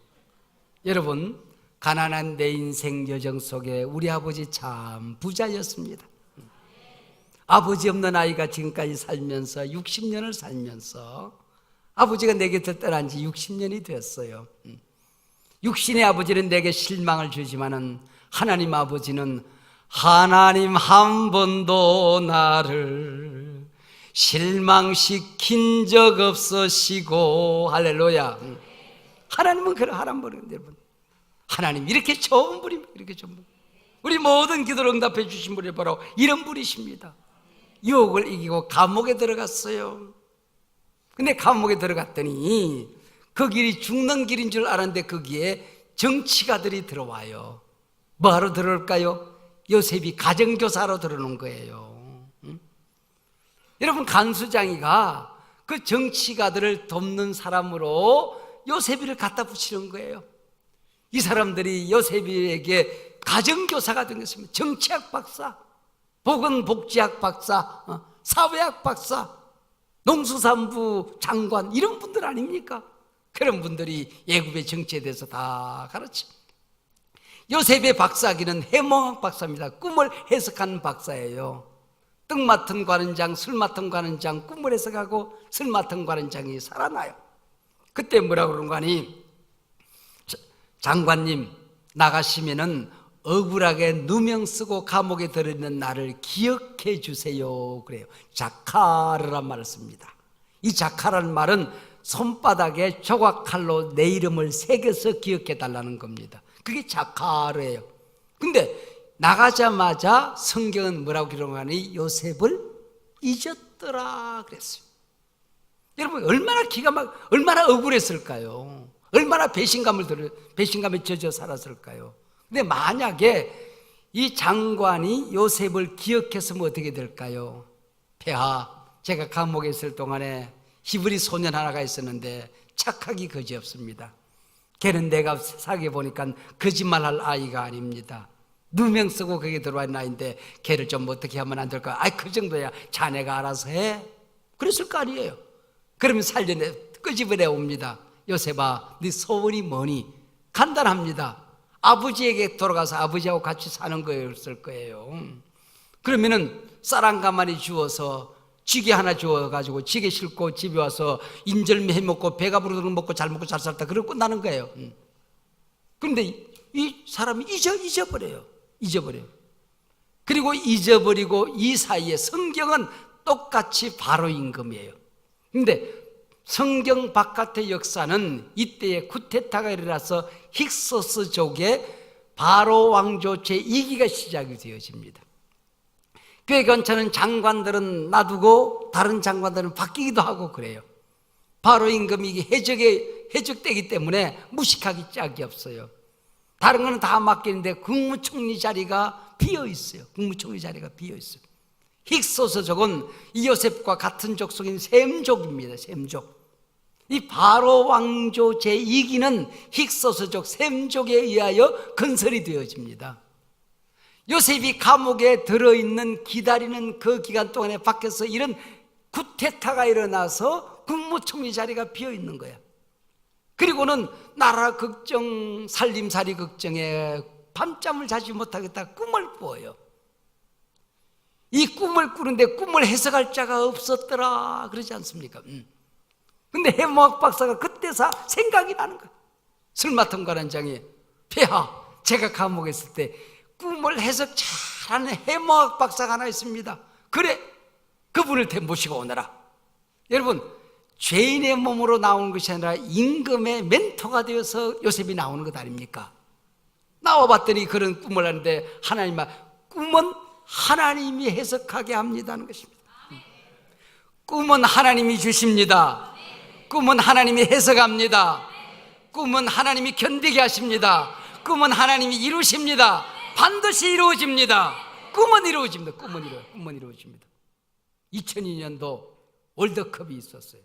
여러분, 가난한 내 인생 여정 속에 우리 아버지 참 부자였습니다. 아버지 없는 아이가 지금까지 살면서 60년을 살면서 아버지가 내 곁에 떠난 지 60년이 됐어요. 육신의 아버지는 내게 실망을 주지만은 하나님 아버지는 하나님 한 번도 나를 실망시킨 적 없으시고, 할렐루야. 하나님은 그런 하나님 분입니다. 여러분, 하나님 이렇게 좋은 분입니다. 이렇게 좋은 분. 우리 모든 기도를 응답해 주신 분이 바로 이런 분이십니다. 유혹을 이기고 감옥에 들어갔어요. 근데 감옥에 들어갔더니 그 길이 죽는 길인 줄 알았는데 거기에 정치가들이 들어와요. 뭐하러 들어올까요? 요셉이 가정교사로 들어오는 거예요. 여러분, 간수장이가 그 정치가들을 돕는 사람으로 요셉이를 갖다 붙이는 거예요. 이 사람들이 요셉이에게 가정교사가 된 것입니다. 정치학 박사, 보건복지학 박사, 사회학 박사, 농수산부 장관, 이런 분들 아닙니까? 그런 분들이 예굽의 정치에 대해서 다 가르칩니다. 요셉의 박사기는 해몽학 박사입니다. 꿈을 해석하는 박사예요. 떡 맡은 관원장, 술 맡은 관원장 꿈을 해석하고 술 맡은 관원장이 살아나요. 그때 뭐라고 그런 거 아니? 장관님 나가시면은 억울하게 누명 쓰고 감옥에 들어있는 나를 기억해 주세요 그래요. 자카르란 말을 씁니다. 이 자카라는 말은 손바닥에 조각칼로 내 이름을 새겨서 기억해 달라는 겁니다. 그게 자카르예요. 근데 나가자마자 성경은 뭐라고 기록하니? 요셉을 잊었더라 그랬어요. 여러분, 얼마나 억울했을까요? 얼마나 배신감에 젖어 살았을까요? 근데 만약에 이 장관이 요셉을 기억했으면 어떻게 될까요? 폐하, 제가 감옥에 있을 동안에 히브리 소년 하나가 있었는데 착하기 그지없습니다. 걔는 내가 사귀어 보니까 거짓말할 아이가 아닙니다. 누명 쓰고 거기에 들어와 있는 아이인데 걔를 좀 어떻게 하면 안 될까? 아이, 그 정도야. 자네가 알아서 해. 그랬을 거 아니에요. 그러면 끄집어내 옵니다. 요셉아, 네 소원이 뭐니? 간단합니다. 아버지에게 돌아가서 아버지하고 같이 사는 거였을 거예요. 그러면은 쌀 한 가마니 주어서 찌개 하나 주어가지고 찌개 싣고 집에 와서 인절미 해먹고 배가 부르는 거 먹고 잘 먹고 잘 살다 그러고 끝나는 거예요. 그런데 이 사람이 잊어버려요. 그리고 잊어버리고 이 사이에 성경은 똑같이 바로 임금이에요. 근데 성경 바깥의 역사는 이때에 쿠데타가 일어나서 힉소스족의 바로 왕조 제2기가 시작이 되어집니다. 꽤 괜찮은 장관들은 놔두고 다른 장관들은 바뀌기도 하고 그래요. 바로 임금이 해적되기 때문에 무식하기 짝이 없어요. 다른 거는 다 맡기는데 국무총리 자리가 비어 있어요. 국무총리 자리가 비어 있어요. 힉소서족은 이 요셉과 같은 족속인 셈족입니다. 셈족. 이 바로 왕조 제2기는 힉소서족 셈족에 의하여 건설이 되어집니다. 요셉이 감옥에 들어있는 기다리는 그 기간 동안에 밖에서 이런 쿠데타가 일어나서 국무총리 자리가 비어 있는 거야. 그리고는 나라 걱정, 살림살이 걱정에 밤잠을 자지 못하겠다 꿈을 꾸어요. 이 꿈을 꾸는데 꿈을 해석할 자가 없었더라 그러지 않습니까? 근데 해모학 박사가 그때서 생각이 나는 거야. 술 맡은 관원장이 폐하, 제가 감옥에 있을 때 꿈을 해석 잘하는 해모학 박사가 하나 있습니다. 그래, 그분을 모시고 오너라. 여러분, 죄인의 몸으로 나오는 것이 아니라 임금의 멘토가 되어서 요셉이 나오는 것 아닙니까? 나와봤더니 그런 꿈을 하는데 하나님아, 꿈은 하나님이 해석하게 합니다는 것입니다. 꿈은 하나님이 주십니다. 꿈은 하나님이 해석합니다. 꿈은 하나님이 견디게 하십니다. 꿈은 하나님이 이루십니다. 반드시 이루어집니다. 꿈은 이루어집니다. 꿈은 이루어집니다. 2002년도 월드컵이 있었어요.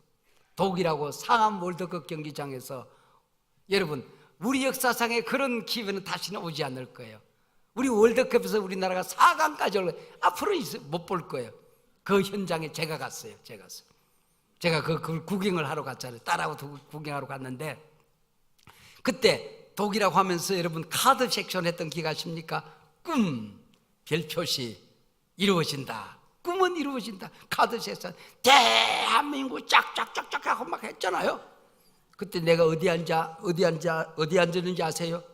독일하고 상암 월드컵 경기장에서 여러분, 우리 역사상에 그런 기회는 다시는 오지 않을 거예요. 우리 월드컵에서 우리나라가 4강까지 올라 앞으로 못 볼 거예요. 그 현장에 제가 갔어요. 제가 그 구경을 하러 갔잖아요. 딸하고 구경하러 갔는데 그때 독일하고 하면서 여러분 카드 섹션 했던 기가 아십니까? 꿈, 별표시 이루어진다. 꿈은 이루어진다. 카드 섹션 대한민국 짝짝짝짝 하고 막 했잖아요. 그때 내가 어디 앉았는지 아세요?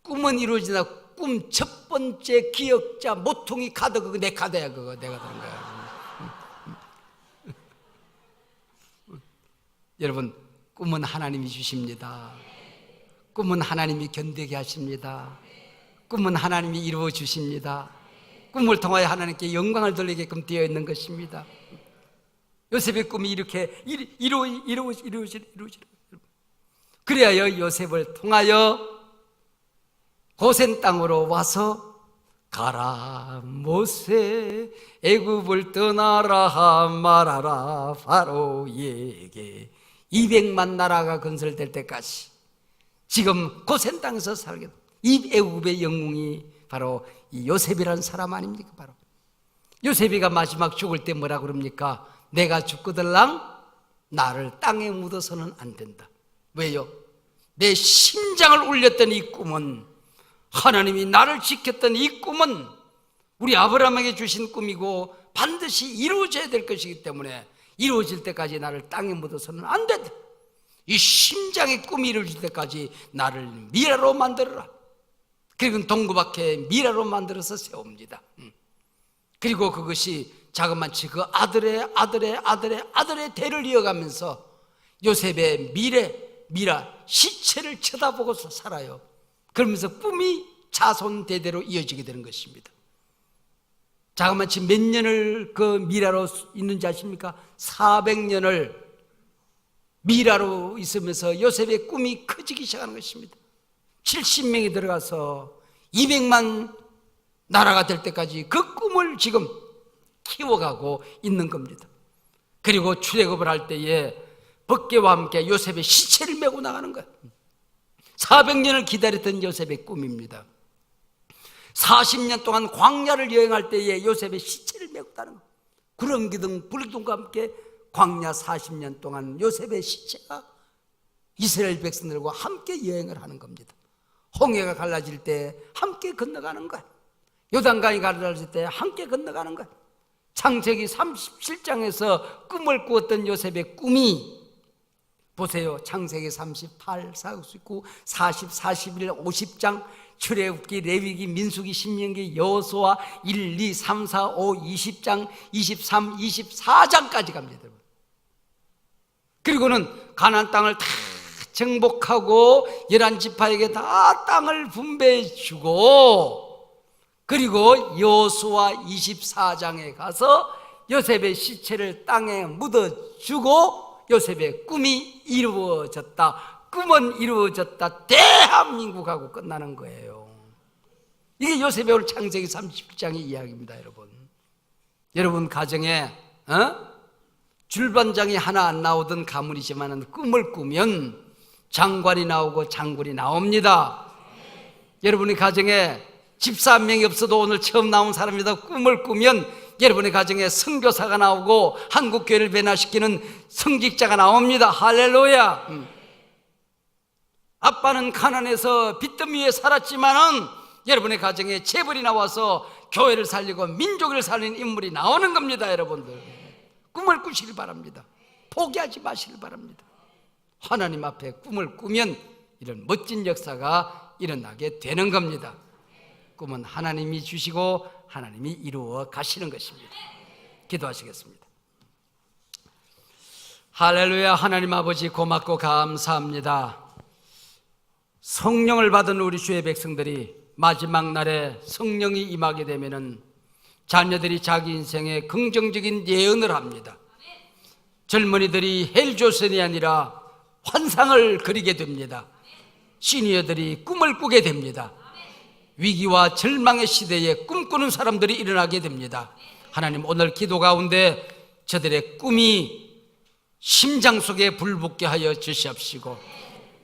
꿈은 이루어진다. 꿈 첫 번째 기억자 모퉁이 카드, 그거 내 카드야. 그거 내가 들은 거야. 여러분, 꿈은 하나님이 주십니다. 꿈은 하나님이 견디게 하십니다. 꿈은 하나님이 이루어 주십니다. 꿈을 통하여 하나님께 영광을 돌리게끔 되어 있는 것입니다. 요셉의 꿈이 이렇게 이루어지는. 그래야 요셉을 통하여 고센 땅으로 와서 가라 모세 애굽을 떠나라 말하라 바로에게 200만 나라가 건설될 때까지 지금 고센 땅에서 살게 이 애굽의 영웅이 바로 이 요셉이라는 사람 아닙니까? 바로 요셉이가 마지막 죽을 때 뭐라 그럽니까? 내가 죽거들랑 나를 땅에 묻어서는 안 된다. 왜요? 내 심장을 울렸던 이 꿈은, 하나님이 나를 지켰던 이 꿈은 우리 아브라함에게 주신 꿈이고 반드시 이루어져야 될 것이기 때문에 이루어질 때까지 나를 땅에 묻어서는 안 된다. 이 심장의 꿈이 이루어질 때까지 나를 미라로 만들어라. 그리고 동구밖에 미라로 만들어서 세웁니다. 그리고 그것이 자그마치 그 아들의 대를 이어가면서 요셉의 미라 시체를 쳐다보고서 살아요. 그러면서 꿈이 자손 대대로 이어지게 되는 것입니다. 자그마치 몇 년을 그 미라로 있는지 아십니까? 400년을 미라로 있으면서 요셉의 꿈이 커지기 시작하는 것입니다. 70명이 들어가서 200만 나라가 될 때까지 그 꿈을 지금 키워가고 있는 겁니다. 그리고 출애굽을 할 때에 법궤와 함께 요셉의 시체를 메고 나가는 거예요. 400년을 기다렸던 요셉의 꿈입니다. 40년 동안 광야를 여행할 때에 요셉의 시체를 메고 가는 거예요. 구름기둥 불기둥과 함께 광야 40년 동안 요셉의 시체가 이스라엘 백성들과 함께 여행을 하는 겁니다. 홍해가 갈라질 때 함께 건너가는 거예요. 요단강이 갈라질 때 함께 건너가는 거예요. 창세기 37장에서 꿈을 꾸었던 요셉의 꿈이 보세요. 창세기 38, 49, 40, 41, 50장 출애굽기, 레위기, 민수기, 신명기, 여호수아 1, 2, 3, 4, 5, 20장, 23, 24장까지 갑니다. 그리고는 가나안 땅을 다 정복하고 11지파에게 다 땅을 분배해 주고, 그리고 여호수아 24장에 가서 요셉의 시체를 땅에 묻어 주고 요셉의 꿈이 이루어졌다. 꿈은 이루어졌다. 대한민국하고 끝나는 거예요. 이게 요셉의 오늘 창세기 37장의 이야기입니다. 여러분 가정에 줄반장이 하나 안 나오던 가문이지만 꿈을 꾸면 장관이 나오고 장군이 나옵니다. 여러분의 가정에 집사 한 명이 없어도 오늘 처음 나온 사람이다 꿈을 꾸면 여러분의 가정에 선교사가 나오고 한국교회를 변화시키는 성직자가 나옵니다. 할렐루야. 아빠는 가난해서 빚더미에 살았지만은 여러분의 가정에 재벌이 나와서 교회를 살리고 민족을 살리는 인물이 나오는 겁니다. 여러분들 꿈을 꾸시길 바랍니다. 포기하지 마시길 바랍니다. 하나님 앞에 꿈을 꾸면 이런 멋진 역사가 일어나게 되는 겁니다. 꿈은 하나님이 주시고 하나님이 이루어 가시는 것입니다. 기도하시겠습니다. 할렐루야. 하나님 아버지 고맙고 감사합니다. 성령을 받은 우리 주의 백성들이 마지막 날에 성령이 임하게 되면은 자녀들이 자기 인생에 긍정적인 예언을 합니다. 젊은이들이 헬조선이 아니라 환상을 그리게 됩니다. 시니어들이 꿈을 꾸게 됩니다. 위기와 절망의 시대에 꿈꾸는 사람들이 일어나게 됩니다. 하나님 오늘 기도 가운데 저들의 꿈이 심장 속에 불붙게 하여 주시옵시고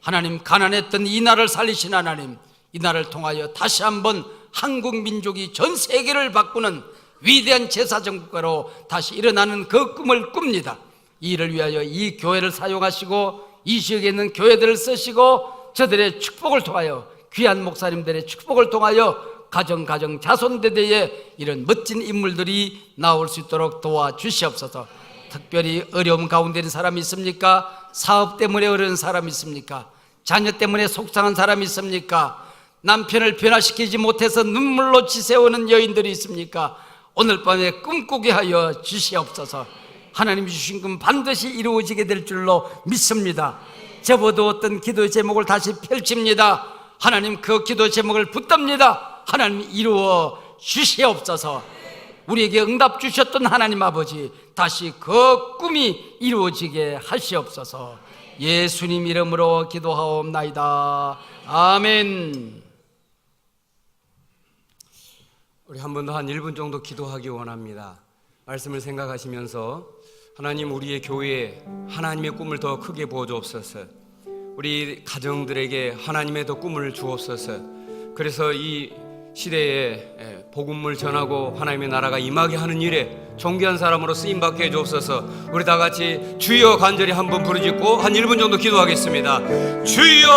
하나님 가난했던 이 나라를 살리신 하나님 이 나라를 통하여 다시 한번 한국 민족이 전 세계를 바꾸는 위대한 제사정국가로 다시 일어나는 그 꿈을 꿉니다. 이 일을 위하여 이 교회를 사용하시고 이 지역에 있는 교회들을 쓰시고 저들의 축복을 통하여 귀한 목사님들의 축복을 통하여 가정 자손대대에 이런 멋진 인물들이 나올 수 있도록 도와주시옵소서. 특별히 어려움 가운데 있는 사람이 있습니까? 사업 때문에 어려운 사람이 있습니까? 자녀 때문에 속상한 사람이 있습니까? 남편을 변화시키지 못해서 눈물로 지새우는 여인들이 있습니까? 오늘 밤에 꿈꾸게 하여 주시옵소서. 하나님이 주신 꿈 반드시 이루어지게 될 줄로 믿습니다. 접어두었던 기도의 제목을 다시 펼칩니다. 하나님 그 기도 제목을 붙듭니다. 하나님 이루어 주시옵소서. 우리에게 응답 주셨던 하나님 아버지 다시 그 꿈이 이루어지게 하시옵소서. 예수님 이름으로 기도하옵나이다. 아멘. 우리 한 번 더 한 1분 정도 기도하기 원합니다. 말씀을 생각하시면서 하나님 우리의 교회에 하나님의 꿈을 더 크게 부어주옵소서. 우리 가정들에게 하나님의 더 꿈을 주옵소서. 그래서 이 시대에 복음을 전하고 하나님의 나라가 임하게 하는 일에 존귀한 사람으로 쓰임받게 해주옵소서. 우리 다 같이 주여 간절히 한번 부르짖고 한 1분 정도 기도하겠습니다. 주여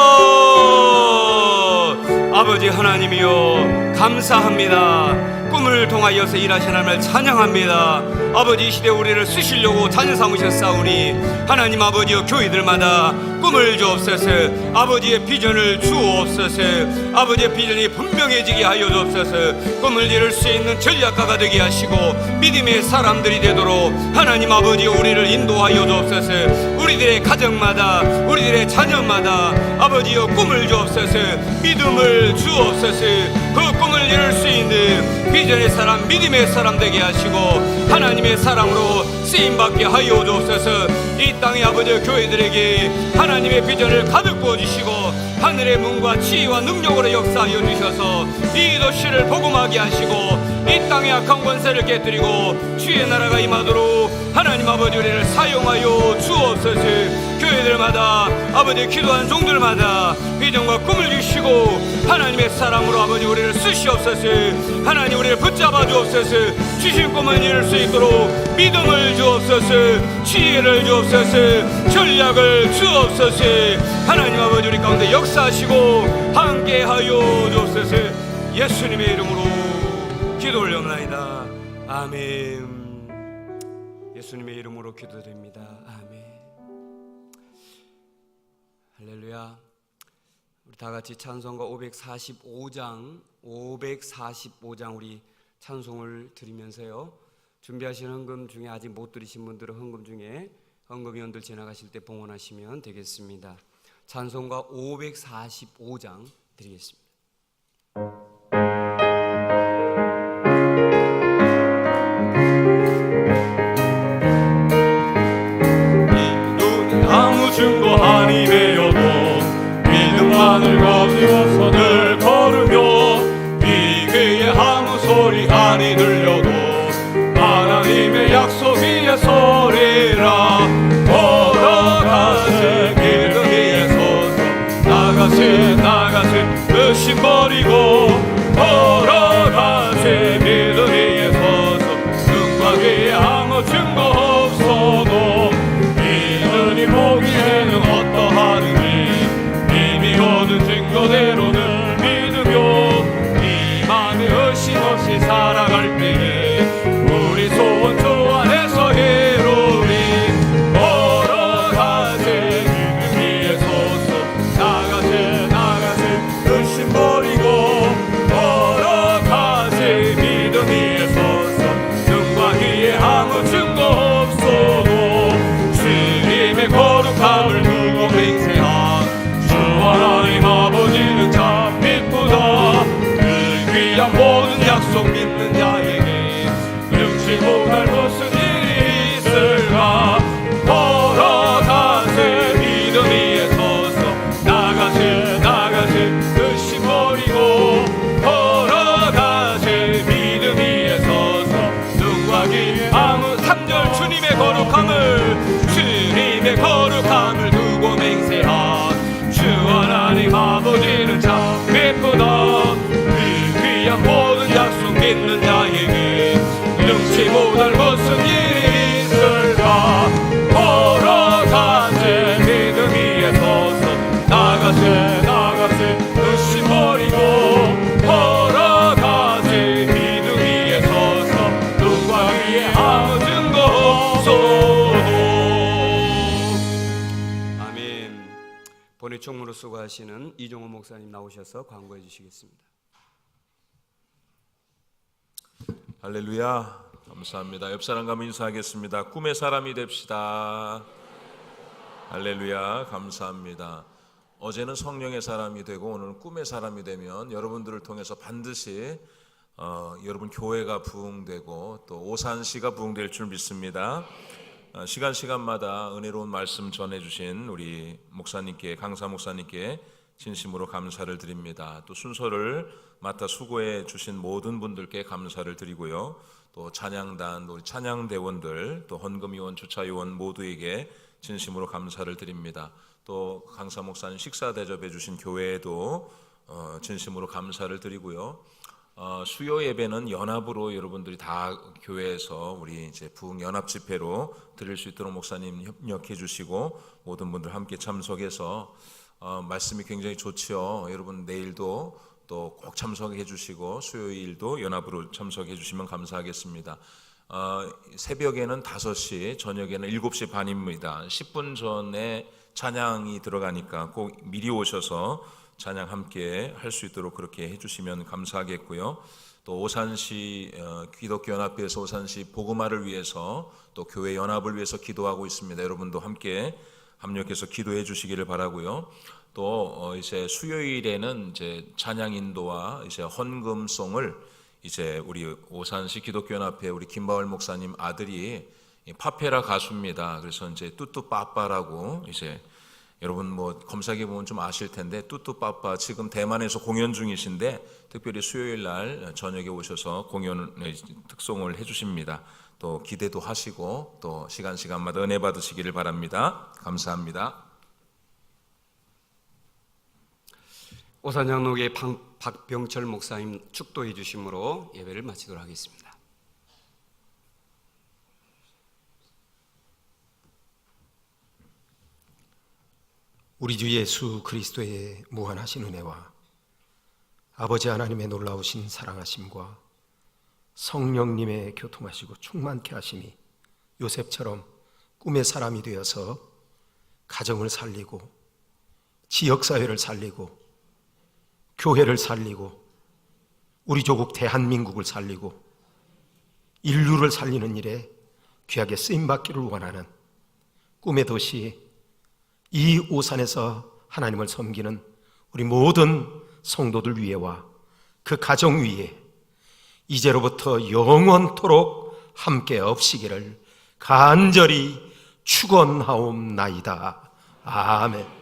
아버지 하나님이여 감사합니다. 꿈을 통하여서 일하신 하나님을 찬양합니다. 아버지 이 시대 우리를 쓰시려고 자녀 삼으셨사오니 하나님 아버지여 교회들마다 꿈을 주옵소서. 아버지의 비전을 주옵소서. 아버지의 비전이 분명해지게 하여 주옵소서. 꿈을 이룰 수 있는 전략가가 되게 하시고 믿음의 사람들이 되도록 하나님 아버지여 우리를 인도하여 주옵소서. 우리들의 가정마다 우리들의 자녀마다 아버지여 꿈을 주옵소서. 믿음을 주옵소서. 그 꿈을 이룰 수 있는 비전의 사람 믿음의 사람 되게 하시고 하나님의 사람으로 쓰임받게 하여 주옵소서. 이 땅의 아버지 교회들에게 하나님의 비전을 가득 부어주시고 하늘의 문과 지혜와 능력으로 역사하여 주셔서 이 도시를 복음하게 하시고 이 땅의 악한 권세를 깨뜨리고 주의 나라가 임하도록 하나님 아버지 우리를 사용하여 주옵소서. 교회들마다 아버지 기도한 종들마다 비전과 꿈을 주시고 하나님의 사람으로 아버지 우리를 쓰시옵소서. 하나님 우리를 붙잡아 주옵소서. 주신 꿈을 이룰 수 있도록 믿음을 주옵소서. 지혜를 주옵소서. 전략을 주옵소서. 하나님 아버지 우리 가운데 역사하시고 함께하여 주옵소서. 예수님의 이름으로 기도 올려옵나이다. 아멘. 예수님의 이름으로 기도드립니다. 아멘. 할렐루야. 우리 다 같이 찬송가 545장 우리 찬송을 드리면서요. 준비하시는 헌금 중에 아직 못 드리신 분들은 헌금 중에 헌금위원들 지나가실 때 봉헌하시면 되겠습니다. 찬송가 545장 드리겠습니다. 이 버리고 걸어가세. 믿음 위에 서서 눈과 귀에 아무 증거 없어도 믿으니 보기에는 어떠하느니 이미 얻은 증거대로는 믿으며 이 맘에 의심 없이 살아갈 때에 우리 소원 주 안에서 이루리. 걸어가세. 믿음 위에 서서 나가세 의심 버리고 걸어가세. 믿음 위에 서서 눈과 귀에 아무 증거 없어도 주님의 거룩함을 두고 맹세하. 주 하나님 아버지는 참 믿구나. 그 귀한 모든 약속 믿는 자에게 능치 못할 무슨 일이 있을까. 걸어가세. 믿음 위에 서서 나가세 의심 버리고 걸어가세. 믿음 위에 서서 눈과 귀 아무 3절 주님의 거룩함을 두고 맹세하. 주 하나님 아버지는 참 믿구나. 그 귀한 모든 약속 믿는 자에게 능치 못할 무슨 일이 있을까. 걸어가세. 믿음 위에 서서 나가세 의심 버리고 걸어가세. 믿음 위에 서서 눈과 귀에 아무 증거 없어도. 아멘. 본회 총무로 수고하시는 이종호 목사님 나오셔서 광고해 주시겠습니다. 할렐루야. 감사합니다. 옆 사람과 인사하겠습니다. 꿈의 사람이 됩시다. 할렐루야. 감사합니다. 어제는 성령의 사람이 되고 오늘은 꿈의 사람이 되면 여러분들을 통해서 반드시 여러분 교회가 부흥되고 또 오산시가 부흥될 줄 믿습니다. 시간마다 은혜로운 말씀 전해주신 우리 목사님께, 강사 목사님께 진심으로 감사를 드립니다. 또 순서를 맡아 수고해 주신 모든 분들께 감사를 드리고요. 또 찬양단, 우리 찬양대원들, 또 헌금위원, 주차위원 모두에게 진심으로 감사를 드립니다. 또 강사 목사님 식사 대접해 주신 교회에도 진심으로 감사를 드리고요. 수요 예배는 연합으로 여러분들이 다 교회에서 우리 이제 부흥 연합 집회로 드릴 수 있도록 목사님 협력해 주시고 모든 분들 함께 참석해서 말씀이 굉장히 좋지요. 여러분 내일도 또 꼭 참석해 주시고 수요일도 연합으로 참석해 주시면 감사하겠습니다. 새벽에는 5시, 저녁에는 7시 반입니다. 10분 전에 찬양이 들어가니까 꼭 미리 오셔서 찬양 함께 할 수 있도록 그렇게 해주시면 감사하겠고요. 또 오산시 기독교 연합회에서 오산시 복음화를 위해서 또 교회 연합을 위해서 기도하고 있습니다. 여러분도 함께 합력해서 기도해 주시기를 바라고요. 또 이제 수요일에는 이제 찬양 인도와 이제 헌금송을 이제 우리 오산시 기독교 연합회 우리 김바울 목사님 아들이 파페라 가수입니다. 그래서 이제 뚜뚜빠빠라고 이제 여러분 뭐 검색해 보면 좀 아실 텐데 뚜뚜빠빠 지금 대만에서 공연 중이신데 특별히 수요일 날 저녁에 오셔서 공연 특송을 해주십니다. 또 기대도 하시고 또 시간마다 은혜 받으시기를 바랍니다. 감사합니다. 오산장로교회 박병철 목사님 축도해 주심으로 예배를 마치도록 하겠습니다. 우리 주 예수 그리스도의 무한하신 은혜와 아버지 하나님의 놀라우신 사랑하심과 성령님의 교통하시고 충만케 하심이 요셉처럼 꿈의 사람이 되어서 가정을 살리고 지역사회를 살리고 교회를 살리고 우리 조국 대한민국을 살리고 인류를 살리는 일에 귀하게 쓰임받기를 원하는 꿈의 도시 이 오산에서 하나님을 섬기는 우리 모든 성도들 위에와 그 가정 위에 이제로부터 영원토록 함께 없시기를 간절히 축원하옵나이다. 아멘.